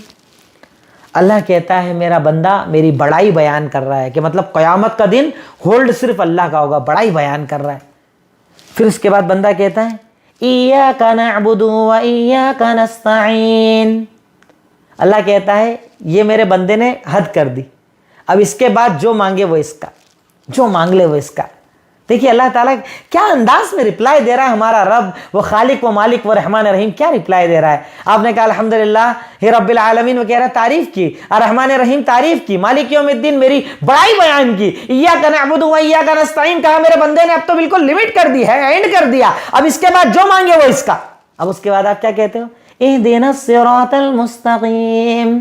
Speaker 1: اللہ کہتا ہے میرا بندہ میری بڑائی بیان کر رہا ہے، کہ مطلب قیامت کا دن ہولڈ صرف اللہ کا ہوگا، بڑائی بیان کر رہا ہے. پھر اس کے بعد بندہ کہتا ہے ایاک نعبد و ایاک نستعین، اللہ کہتا ہے یہ میرے بندے نے حد کر دی، اب اس کے بعد جو مانگے وہ اس کا، جو مانگ لے وہ اس کا. دیکھیے اللہ تعالیٰ کیا انداز میں رپلائی دے رہا ہے. ہمارا رب وہ خالق و مالک و رحمان رحیم کیا رپلائی دے رہا ہے. آپ نے کہا الحمدللہ رب العالمین، وہ کہہ رہا ہے تعریف کی، الرحمن الرحیم تعریف کی، مالک یوم الدین میری بڑائی بیان کی، ایاک نعبد و ایاک نستعین کہا میرے بندے نے اب تو بالکل لمٹ کر دی ہے، اینڈ کر دیا، اب اس کے بعد جو مانگے وہ اس کا. اب اس کے بعد آپ کیا کہتے ہو اہدنا الصراط المستقیم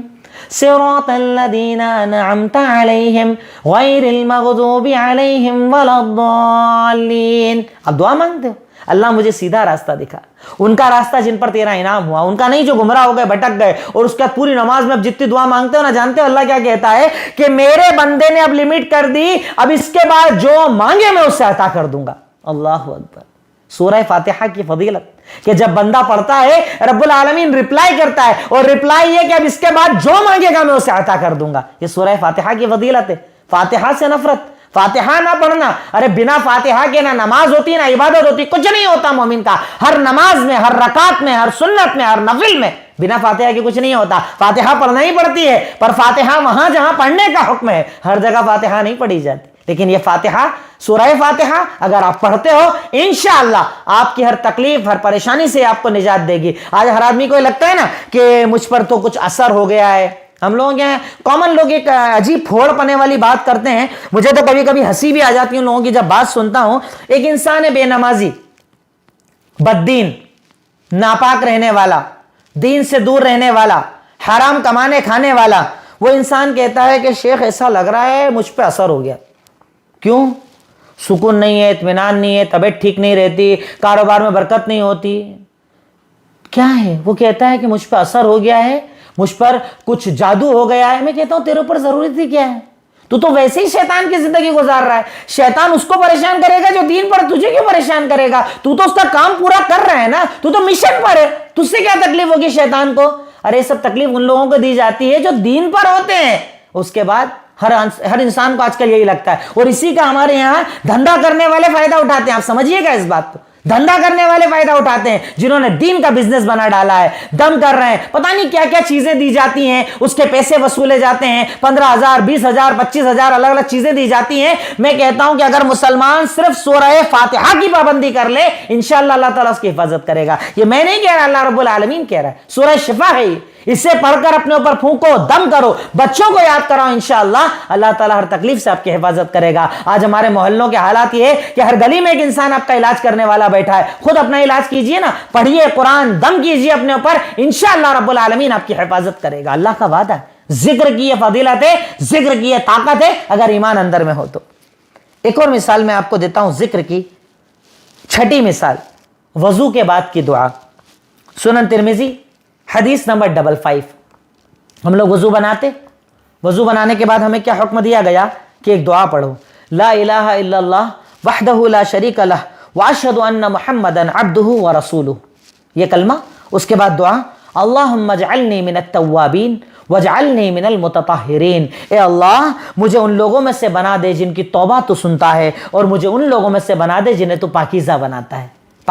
Speaker 1: صراط الذین انعمت علیہم غیر المغضوب علیہم ولا الضالین. اب دعا مانگتے ہو اللہ مجھے سیدھا راستہ دکھا، ان کا راستہ جن پر تیرا انعام ہوا، ان کا نہیں جو گمراہ ہو گئے، بھٹک گئے. اور اس کے بعد پوری نماز میں اب جتنی دعا مانگتے ہو نا، جانتے ہو اللہ کیا کہتا ہے کہ میرے بندے نے اب لمٹ کر دی، اب اس کے بعد جو مانگے میں اسے عطا کر دوں گا. اللہ اکبر. سورہ فاتحہ کی فضیلت کہ جب بندہ پڑھتا ہے رب العالمین رپلائی کرتا ہے، اور رپلائی یہ کہ اب اس کے بعد جو مانگے گا میں اسے عطا کر دوں گا. یہ سورہ فاتحہ کی فضیلت ہے. فاتحہ سے نفرت، فاتحہ نہ پڑھنا. ارے بنا فاتحہ کے نہ نماز ہوتی نہ عبادت ہوتی، کچھ نہیں ہوتا مومن کا. ہر نماز میں، ہر رکعت میں، ہر سنت میں، ہر نفل میں بنا فاتحہ کے کچھ نہیں ہوتا. فاتحہ پڑھنا ہی پڑتی ہے، پر فاتحہ وہاں جہاں پڑھنے کا حکم ہے، ہر جگہ فاتحہ نہیں پڑھی جاتی. لیکن یہ فاتحہ، سورہ فاتحہ اگر آپ پڑھتے ہو انشاءاللہ آپ کی ہر تکلیف، ہر پریشانی سے آپ کو نجات دے گی. آج ہر آدمی کو لگتا ہے نا کہ مجھ پر تو کچھ اثر ہو گیا ہے. ہم لوگ کیا ہیں، کامن لوگ ایک عجیب پھوڑ پنے والی بات کرتے ہیں. مجھے تو کبھی کبھی ہنسی بھی آ جاتی ہے لوگوں کی جب بات سنتا ہوں. ایک انسان ہے بے نمازی، بددین، ناپاک رہنے والا، دین سے دور رہنے والا، حرام کمانے کھانے والا. وہ انسان کہتا ہے کہ شیخ ایسا لگ رہا ہے مجھ پہ اثر ہو گیا. کیوں؟ سکون نہیں ہے، اطمینان نہیں ہے، طبیعت ٹھیک نہیں رہتی، کاروبار میں برکت نہیں ہوتی. کیا ہے؟ وہ کہتا ہے کہ مجھ پہ اثر ہو گیا ہے، مجھ پر کچھ جادو ہو گیا ہے. میں کہتا ہوں تیرے اوپر ضرورت ہی کیا ہے؟ تو ویسے ہی شیطان کی زندگی گزار رہا ہے. شیطان اس کو پریشان کرے گا جو دین پر، تجھے کیوں پریشان کرے گا؟ تو اس کا کام پورا کر رہا ہے نا، تو مشن پر ہے، تجھ سے کیا تکلیف ہوگی شیطان کو؟ ارے سب تکلیف ان لوگوں کو دی جاتی ہے جو دین پر ہوتے ہیں. اس کے بعد ہر انسان کو آج کل یہی لگتا ہے، اور اسی کا ہمارے یہاں دھندا کرنے والے فائدہ اٹھاتے ہیں. آپ سمجھیے گا اس بات کو، دھندا کرنے والے فائدہ اٹھاتے ہیں، جنہوں نے دین کا بزنس بنا ڈالا ہے، دم کر رہے ہیں. پتہ نہیں کیا کیا چیزیں دی جاتی ہیں، اس کے پیسے وصولے جاتے ہیں، 15,000 20,000 25,000 الگ الگ چیزیں دی جاتی ہیں. میں کہتا ہوں کہ اگر مسلمان صرف سورہ فاتحہ کی پابندی کر لے، انشاءاللہ اللہ تعالیٰ اس کی حفاظت کرے گا. یہ میں نہیں کہہ رہا، اللہ رب العالمین کہہ رہا ہے. سورہ شفا ہے، اسے پڑھ کر اپنے اوپر پھونکو، دم کرو، بچوں کو یاد کراؤ، انشاءاللہ اللہ تعالیٰ ہر تکلیف سے آپ کی حفاظت کرے گا. آج ہمارے محلوں کے حالات یہ ہے کہ ہر گلی میں ایک انسان آپ کا علاج کرنے والا بیٹھا ہے. خود اپنا علاج کیجئے نا، پڑھیے قرآن، دم کیجئے اپنے اوپر، انشاءاللہ رب العالمین آپ کی حفاظت کرے گا. اللہ کا وعدہ ہے. ذکر کی یہ فضیلت ہے، ذکر کی یہ طاقت ہے اگر ایمان اندر میں ہو تو. ایک اور مثال میں آپ کو دیتا ہوں ذکر کی. چھٹی مثال، وضو کے بعد کی دعا. سنن ترمذی حدیث نمبر 55. ہم لوگ وضو بنانے کے بعد ہمیں کیا حکم دیا گیا کہ ایک دعا پڑھو، لا الہ الا اللہ وحدہ لا شریک لہ واشہد ان محمدا عبدہ ورسولہ. یہ کلمہ، اس کے بعد دعا، اللہم اجعلنی من التوابین واجعلنی من المتطہرین. اے اللہ مجھے ان لوگوں میں سے بنا دے جن کی توبہ تو سنتا ہے، اور مجھے ان لوگوں میں سے بنا دے جنہیں تو پاکیزہ بناتا ہے.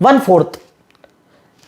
Speaker 1: 1/4।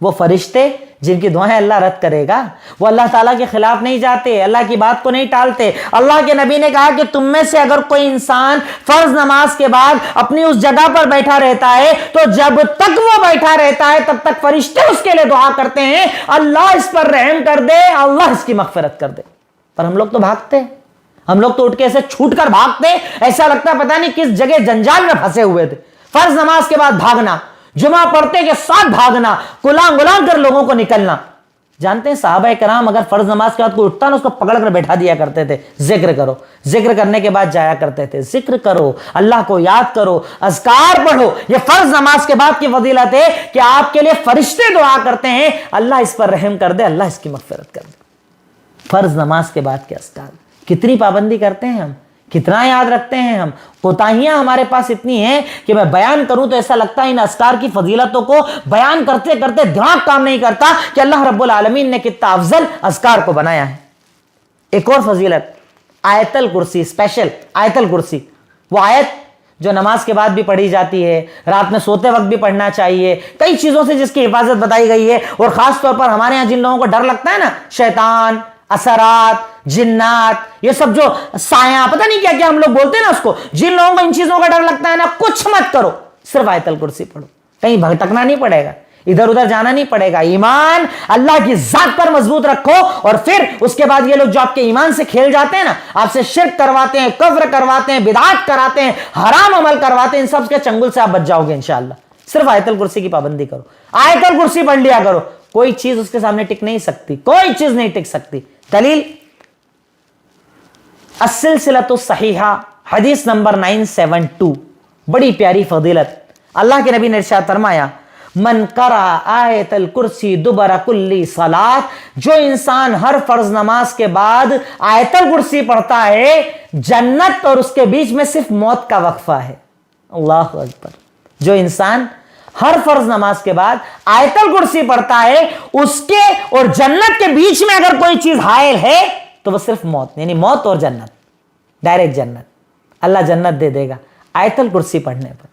Speaker 1: وہ فرشتے جن کی دعائیں اللہ رد کرے گا، وہ اللہ تعالیٰ کے خلاف نہیں جاتے، اللہ کی بات کو نہیں ٹالتے۔ اللہ کے نبی نے کہا کہ تم میں سے اگر کوئی انسان فرض نماز کے بعد اپنی اس جگہ پر بیٹھا رہتا ہے تو جب تک وہ بیٹھا رہتا ہے تب تک فرشتے اس کے لیے دعا کرتے ہیں، اللہ اس پر رحم کر دے، اللہ اس کی مغفرت کر دے۔ پر ہم لوگ تو بھاگتے ہیں، ہم لوگ تو اٹھ کے ایسے چھوٹ کر بھاگتے، ایسا لگتا ہے پتہ نہیں کس جگہ جنجال میں پھنسے ہوئے تھے۔ فرض نماز کے بعد بھاگنا، جمعہ پڑھتے کے ساتھ بھاگنا، گلام گلام کر لوگوں کو نکلنا۔ جانتے ہیں صحابہ کرام اگر فرض نماز کے بعد کوئی اٹھتا نا اس کو پکڑ کر بیٹھا دیا کرتے تھے، ذکر کرو، ذکر کرنے کے بعد جایا کرتے تھے، ذکر کرو، اللہ کو یاد کرو، اذکار پڑھو۔ یہ فرض نماز کے بعد کی فضیلت ہے کہ آپ کے لیے فرشتے دعا کرتے ہیں، اللہ اس پر رحم کر دے، اللہ اس کی مغفرت کر دے۔ فرض نماز کے بعد کے اذکار کتنی پابندی کرتے ہیں ہم، کتنا یاد رکھتے ہیں ہم۔ کوتاہیاں ہمارے پاس اتنی ہیں کہ میں بیان کروں تو ایسا لگتا ہے ان اذکار کی فضیلتوں کو بیان کرتے کرتے دماغ کام نہیں کرتا کہ اللہ رب العالمین نے کتنا افضل اذکار کو بنایا ہے۔ ایک اور فضیلت، آیت الکرسی، اسپیشل آیت الکرسی، وہ آیت جو نماز کے بعد بھی پڑھی جاتی ہے، رات میں سوتے وقت بھی پڑھنا چاہیے، کئی چیزوں سے جس کی حفاظت بتائی گئی ہے۔ اور خاص طور پر ہمارے ہاں جن لوگوں کو ڈر لگتا ہے نا، شیطان، اثرات، جنات، یہ سب جو سایہ پتہ نہیں کیا کیا ہم لوگ بولتے ہیں نا اس کو، جن لوگوں کو ان چیزوں کا ڈر لگتا ہے نا، کچھ مت کرو، صرف آیت الکرسی پڑھو، کہیں بھٹکنا نہیں پڑے گا، ادھر ادھر جانا نہیں پڑے گا۔ ایمان اللہ کی ذات پر مضبوط رکھو، اور پھر اس کے بعد یہ لوگ جو آپ کے ایمان سے کھیل جاتے ہیں نا، آپ سے شرک کرواتے ہیں، کفر کرواتے ہیں، بدعات کراتے ہیں، حرام عمل کرواتے ہیں، ان سب کے چنگل سے آپ بچ جاؤ گے انشاءاللہ۔ صرف آیت الکرسی کی پابندی کرو، آیت الکرسی پڑھ لیا کرو، کوئی چیز اس کے سامنے ٹک نہیں سکتی، کوئی چیز نہیں ٹک سکتی۔ دلیل السلسلۃ الصحیحہ حدیث نمبر 972، بڑی پیاری فضیلت۔ اللہ کے نبی نے ارشاد فرمایا، من قرأ آیت الکرسی دبر کل صلاۃ، جو انسان ہر فرض نماز کے بعد آیت الکرسی پڑھتا ہے، جنت اور اس کے بیچ میں صرف موت کا وقفہ ہے۔ اللہ اکبر۔ جو انسان ہر فرض نماز کے بعد آیت الکرسی پڑھتا ہے، اس کے اور جنت کے بیچ میں اگر کوئی چیز حائل ہے تو وہ صرف موت، یعنی موت اور جنت، ڈائریکٹ جنت، اللہ جنت دے دے گا آیت الکرسی پڑھنے پر۔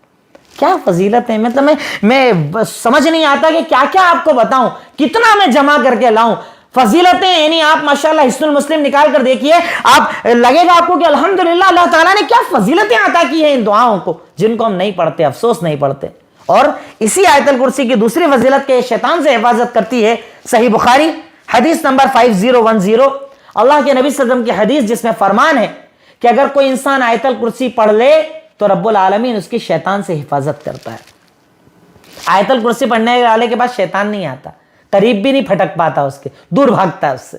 Speaker 1: کیا فضیلت ہے، مطلب میں سمجھ نہیں آتا کہ کیا کیا آپ کو بتاؤں، کتنا میں جمع کر کے لاؤں فضیلتیں۔ یعنی آپ ماشاءاللہ حسن المسلم نکال کر دیکھیے، آپ لگے گا آپ کو کہ الحمدللہ اللہ تعالیٰ نے کیا فضیلتیں عطا کی ہیں ان دعاؤں کو، جن کو ہم نہیں پڑھتے، افسوس نہیں پڑھتے۔ اور اسی آیت الکرسی کی دوسری فضیلت کے شیطان سے حفاظت کرتی ہے، صحیح بخاری حدیث نمبر 5010، اللہ کے نبی صلی اللہ علیہ وسلم کی حدیث جس میں فرمان ہے کہ اگر کوئی انسان آیت الکرسی پڑھ لے تو رب العالمین اس کی شیطان سے حفاظت کرتا ہے۔ آیت الکرسی پڑھنے والے کے بعد شیطان نہیں آتا، قریب بھی نہیں پھٹک پاتا، اس کے دور بھاگتا ہے اس سے۔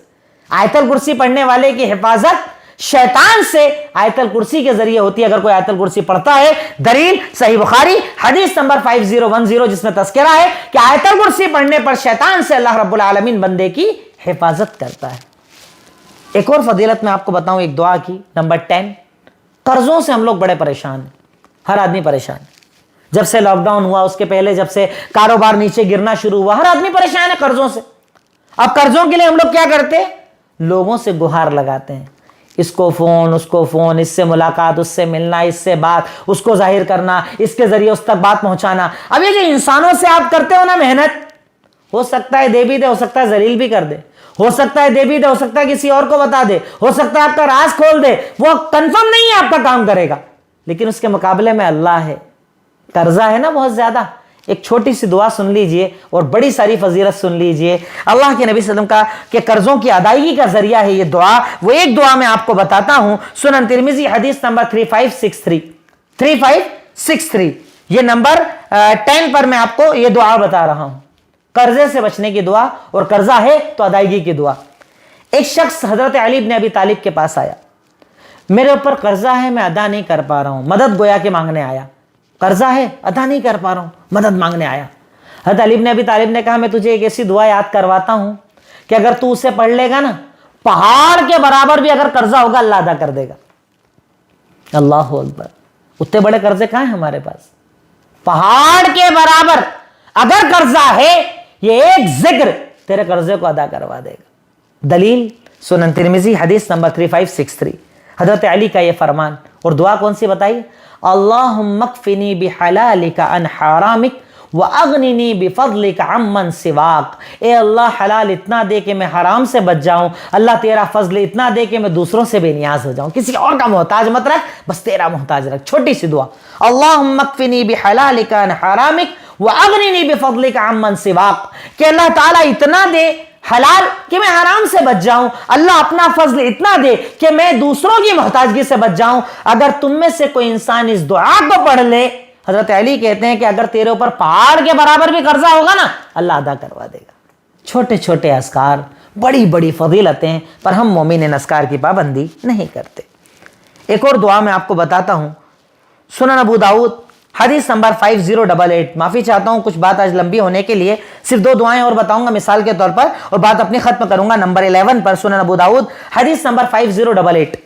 Speaker 1: آیت الکرسی پڑھنے والے کی حفاظت شیطان سے آیت الکرسی کے ذریعے ہوتی ہے اگر کوئی آیت الکرسی پڑھتا ہے۔ دلیل صحیح بخاری حدیث نمبر 5010 جس میں تذکرہ ہے کہ آیت الکرسی پڑھنے پر شیطان سے اللہ رب العالمین بندے کی حفاظت کرتا ہے۔ ایک اور فضیلت میں آپ کو بتاؤں ایک دعا کی، نمبر 10۔ قرضوں سے ہم لوگ بڑے پریشان ہیں، ہر آدمی پریشان ہے۔ جب سے لاک ڈاؤن ہوا، اس کے پہلے جب سے کاروبار نیچے گرنا شروع ہوا، ہر آدمی پریشان ہے قرضوں سے۔ اب قرضوں کے لیے ہم لوگ کیا کرتے ہیں؟ لوگوں سے گہار لگاتے ہیں، اس کو فون، اس کو فون، اس سے ملاقات، اس سے ملنا، اس سے بات، اس کو ظاہر کرنا، اس کے ذریعے اس تک بات پہنچانا۔ اب یہ جو انسانوں سے آپ کرتے ہو نا محنت، ہو سکتا ہے دے بھی دے، ہو سکتا ہے ذلیل بھی کر دے، ہو سکتا ہے دے بھی دے، ہو سکتا ہے کسی اور کو بتا دے، ہو سکتا ہے آپ کا راز کھول دے، وہ کنفرم نہیں ہے آپ کا کام کرے گا، لیکن اس کے مقابلے میں اللہ ہے، قرضہ ہے نا بہت زیادہ۔ ایک چھوٹی سی دعا سن لیجئے اور بڑی ساری فضیلت سن لیجئے۔ اللہ کے نبی صلی اللہ علیہ وسلم کا کہ قرضوں کی ادائیگی کا ذریعہ ہے یہ دعا، وہ ایک دعا میں آپ کو بتاتا ہوں۔ سنن ترمذی حدیث نمبر 3563 یہ نمبر 10 پر میں آپ کو یہ دعا بتا رہا ہوں، قرضے سے بچنے کی دعا، اور قرضہ ہے تو ادائیگی کی دعا۔ ایک شخص حضرت علی بن ابی طالب کے پاس آیا، میرے اوپر قرضہ ہے، میں ادا نہیں کر پا رہا ہوں، مدد گویا کے مانگنے آیا۔ قرضہ ہے، ادا نہیں کر پا رہا ہوں، مدد مانگنے آیا۔ حضرت علی بن ابی طالب نے کہا میں تجھے ایک ایسی دعا یاد کرواتا ہوں کہ اگر تو اسے پڑھ لے گا نا، پہاڑ کے برابر بھی اگر قرضہ ہوگا اللہ ادا کر دے گا۔ اللہ اکبر، اتنے بڑے قرضے کہاں ہیں ہمارے پاس؟ پہاڑ کے برابر اگر قرضہ ہے، یہ ایک ذکر تیرے قرضے کو ادا کروا دے گا۔ دلیل سنن ترمذی حدیث نمبر 3563، حضرت علی کا یہ فرمان، اور دعا کون سی بتائی؟ اللہم اکفنی بحلالک عن حرامک وَأَغْنِنِي بِفَضْلِكَ عَمَّنْ سِوَاكَ، اے اللہ حلال اتنا دے کہ میں حرام سے بچ جاؤں، اللہ تیرا فضل اتنا دے کہ میں دوسروں سے بے نیاز ہو جاؤں، کسی اور کا محتاج مت رکھ، بس تیرا محتاج رکھ۔ چھوٹی سی دعا، اللہم اکفنی بحلالک عن حرامک وَأَغْنِنِي بِفَضْلِكَ عَمَّنْ سِوَاكَ، کہ اللہ تعالیٰ اتنا دے حلال کہ میں حرام سے بچ جاؤں، اللہ اپنا فضل اتنا دے کہ میں دوسروں کی محتاجگی سے بچ جاؤں۔ اگر تم میں سے کوئی انسان اس دعا کو پڑھ لے، حضرت علی کہتے ہیں کہ اگر تیرے اوپر پہاڑ کے برابر بھی قرضہ ہوگا نا، اللہ ادا کروا دے گا۔ چھوٹے چھوٹے اذکار، بڑی بڑی فضیلتیں، پر ہم مومن ان اذکار کی پابندی نہیں کرتے۔ ایک اور دعا میں آپ کو بتاتا ہوں، سنن ابو داؤد حدیث نمبر 5088۔ معافی چاہتا ہوں کچھ بات آج لمبی ہونے کے لیے، صرف 2 دعائیں اور بتاؤں گا مثال کے طور پر، اور بات اپنی ختم کروں گا نمبر 11 پر، سنن ابو داؤد حدیث نمبر 5088۔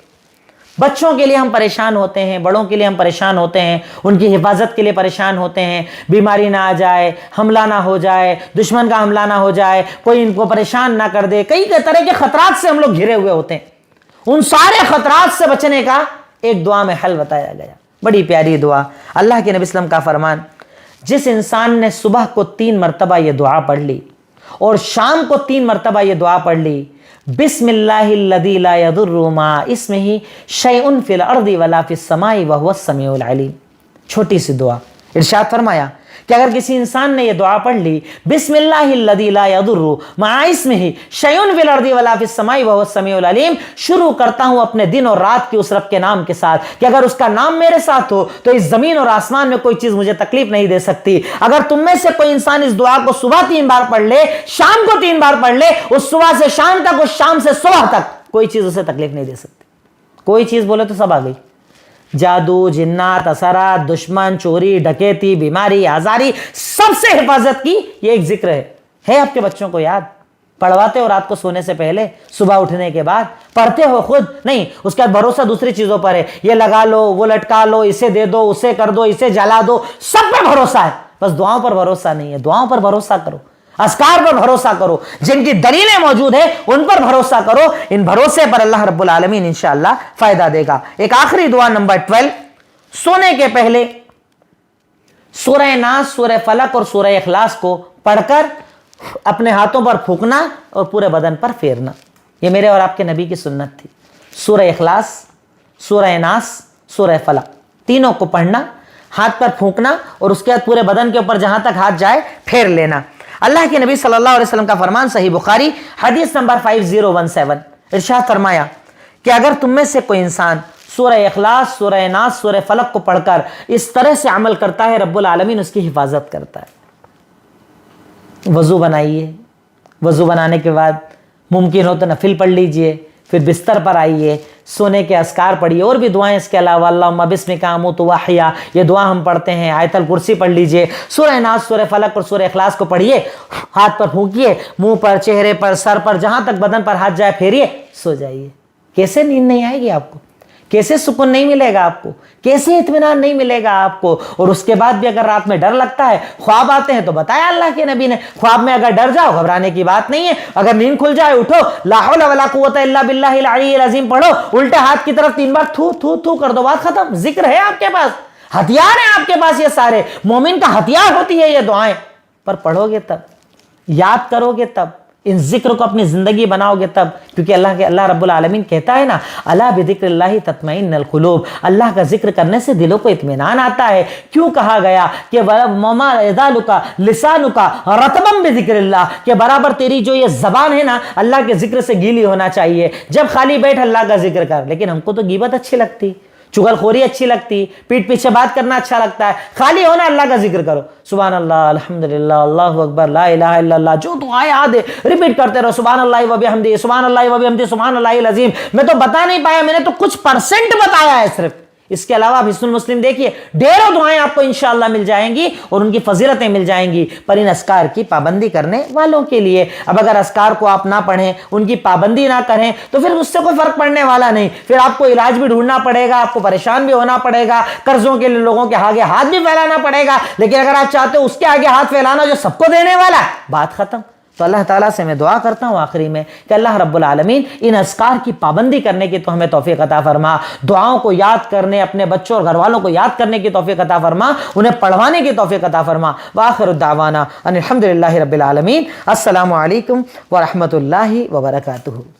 Speaker 1: بچوں کے لیے ہم پریشان ہوتے ہیں، بڑوں کے لیے ہم پریشان ہوتے ہیں، ان کی حفاظت کے لیے پریشان ہوتے ہیں، بیماری نہ آ جائے، حملہ نہ ہو جائے، دشمن کا حملہ نہ ہو جائے، کوئی ان کو پریشان نہ کر دے، کئی طرح کے خطرات سے ہم لوگ گھرے ہوئے ہوتے ہیں۔ ان سارے خطرات سے بچنے کا ایک دعا میں حل بتایا گیا، بڑی پیاری دعا، اللہ کے نبی صلی اللہ علیہ وسلم کا فرمان، جس انسان نے صبح کو 3 مرتبہ یہ دعا پڑھ لی اور شام کو 3 مرتبہ یہ دعا پڑھ لی، بسم اللہ الذی لا یضر مع اسمہ شیء فی الارض ولا فی السماء وہو السمیع العلیم۔ چھوٹی سی دعا، ارشاد فرمایا کہ اگر کسی انسان نے یہ دعا پڑھ لی، بسم اللہ الذی لا یضر مع اسمہ شیء فی الارض ولا فی السماء وہو السمیع العلیم، شروع کرتا ہوں اپنے دن اور رات کی اس رب کے نام کے ساتھ کہ اگر اس کا نام میرے ساتھ ہو تو اس زمین اور آسمان میں کوئی چیز مجھے تکلیف نہیں دے سکتی۔ اگر تم میں سے کوئی انسان اس دعا کو صبح 3 بار پڑھ لے، شام کو 3 بار پڑھ لے، اس صبح سے شام تک، اس شام سے صبح تک کوئی چیز اسے تکلیف نہیں دے سکتی۔ کوئی چیز بولے تو سب آ گئی، جادو، جنات، اثرات، دشمن، چوری، ڈکیتی، بیماری، آزاری، سب سے حفاظت کی یہ ایک ذکر ہے آپ کے بچوں کو یاد؟ پڑھواتے ہو رات کو سونے سے پہلے، صبح اٹھنے کے بعد پڑھتے ہو خود؟ نہیں، اس کا بھروسہ دوسری چیزوں پر ہے، یہ لگا لو، وہ لٹکا لو، اسے دے دو، اسے کر دو، اسے جلا دو، سب پہ بھروسہ ہے، بس دعاؤں پر بھروسہ نہیں ہے۔ دعاؤں پر بھروسہ کرو، اذکار پر بھروسہ کرو، جن کی دلیلیں موجود ہیں ان پر بھروسہ کرو، ان بھروسے پر اللہ رب العالمین انشاءاللہ فائدہ دے گا۔ ایک آخری دعا نمبر 12، سونے کے پہلے سورہ ناس، سورہ فلق اور سورہ اخلاص کو پڑھ کر اپنے ہاتھوں پر پھونکنا اور پورے بدن پر پھیرنا، یہ میرے اور آپ کے نبی کی سنت تھی۔ سورہ اخلاص، سورہ ناس، سورہ فلق، تینوں کو پڑھنا، ہاتھ پر پھونکنا اور اس کے بعد پورے بدن کے اوپر جہاں تک ہاتھ جائے پھیر لینا۔ اللہ کے نبی صلی اللہ علیہ وسلم کا فرمان، صحیح بخاری حدیث نمبر 5017، ارشاد فرمایا کہ اگر تم میں سے کوئی انسان سورہ اخلاص، سورہ ناس، سورہ فلق کو پڑھ کر اس طرح سے عمل کرتا ہے، رب العالمین اس کی حفاظت کرتا ہے۔ وضو بنائیے، وضو بنانے کے بعد ممکن ہو تو نفل پڑھ لیجئے، پھر بستر پر آئیے، سونے کے اذکار پڑھیے، اور بھی دعائیں اس کے علاوہ، اللہم بسمک اموت واحیا، یہ دعا ہم پڑھتے ہیں، آیت الکرسی پڑھ لیجئے، سورہ ناس، سورہ فلق اور سورہ اخلاص کو پڑھیے، ہاتھ پر پھونکیے، منہ پر، چہرے پر، سر پر، جہاں تک بدن پر ہاتھ جائے پھیریے، سو جائیے۔ کیسے نیند نہیں آئے گی آپ کو؟ کیسے سکون نہیں ملے گا آپ کو؟ کیسے اطمینان نہیں ملے گا آپ کو؟ اور اس کے بعد بھی اگر رات میں ڈر لگتا ہے، خواب آتے ہیں، تو بتایا اللہ کے نبی نے، خواب میں اگر ڈر جاؤ گھبرانے کی بات نہیں ہے، اگر نیند کھل جائے اٹھو، لا حول ولا قوت الا باللہ العلی العظیم پڑھو، الٹے ہاتھ کی طرف 3 بار تھو تھو تھو کر دو، بات ختم۔ ذکر ہے آپ کے پاس، ہتھیار ہیں آپ کے پاس، یہ سارے مومن کا ہتھیار ہوتی ہے یہ دعائیں، پر پڑھو گے تب، یاد کرو گے تب، ان ذکر کو اپنی زندگی بناؤ گے تب، کیونکہ اللہ رب العالمین کہتا ہے نا، الا بذکر اللہ تطمئن القلوب، اللہ کا ذکر کرنے سے دلوں کو اطمینان آتا ہے۔ کیوں کہا گیا کہ وما یزالک لسانک رطبا بذکر اللہ، کہ برابر تیری جو یہ زبان ہے نا، اللہ کے ذکر سے گیلی ہونا چاہیے۔ جب خالی بیٹھ اللہ کا ذکر کر، لیکن ہم کو تو غیبت اچھی لگتی، چغل خوری اچھی لگتی، پیٹ پیچھے بات کرنا اچھا لگتا ہے، خالی ہونا اللہ کا ذکر کرو، سبحان اللہ، الحمدللہ، اللہ اکبر، لا الہ الا اللہ، جو دعائیں یاد ہے ریپیٹ کرتے رہو، سبحان اللہ و بحمدہ، سبحان اللہ و بحمدہ، سبحان اللہ العظیم۔ میں تو بتا نہیں پایا، میں نے تو کچھ % بتایا ہے صرف، اس کے علاوہ حصن المسلم دیکھیے، ڈھیروں دعائیں آپ کو انشاءاللہ مل جائیں گی اور ان کی فضیلتیں مل جائیں گی، پر ان اذکار کی پابندی کرنے والوں کے لیے۔ اب اگر اذکار کو آپ نہ پڑھیں، ان کی پابندی نہ کریں، تو پھر اس سے کوئی فرق پڑنے والا نہیں، پھر آپ کو علاج بھی ڈھونڈنا پڑے گا، آپ کو پریشان بھی ہونا پڑے گا، قرضوں کے لوگوں کے آگے ہاتھ بھی پھیلانا پڑے گا، لیکن اگر آپ چاہتے ہو اس کے آگے ہاتھ پھیلانا جو سب کو دینے والا ہے، بات ختم۔ تو اللہ تعالیٰ سے میں دعا کرتا ہوں آخری میں کہ اللہ رب العالمین ان اذکار کی پابندی کرنے کی تو ہمیں توفیق عطا فرما، دعاؤں کو یاد کرنے، اپنے بچوں اور گھر والوں کو یاد کرنے کی توفیق عطا فرما، انہیں پڑھوانے کی توفیق عطا فرما۔ وآخر الدعوانا ان الحمد للہ رب العالمین۔ السلام علیکم ورحمۃ اللہ وبرکاتہ۔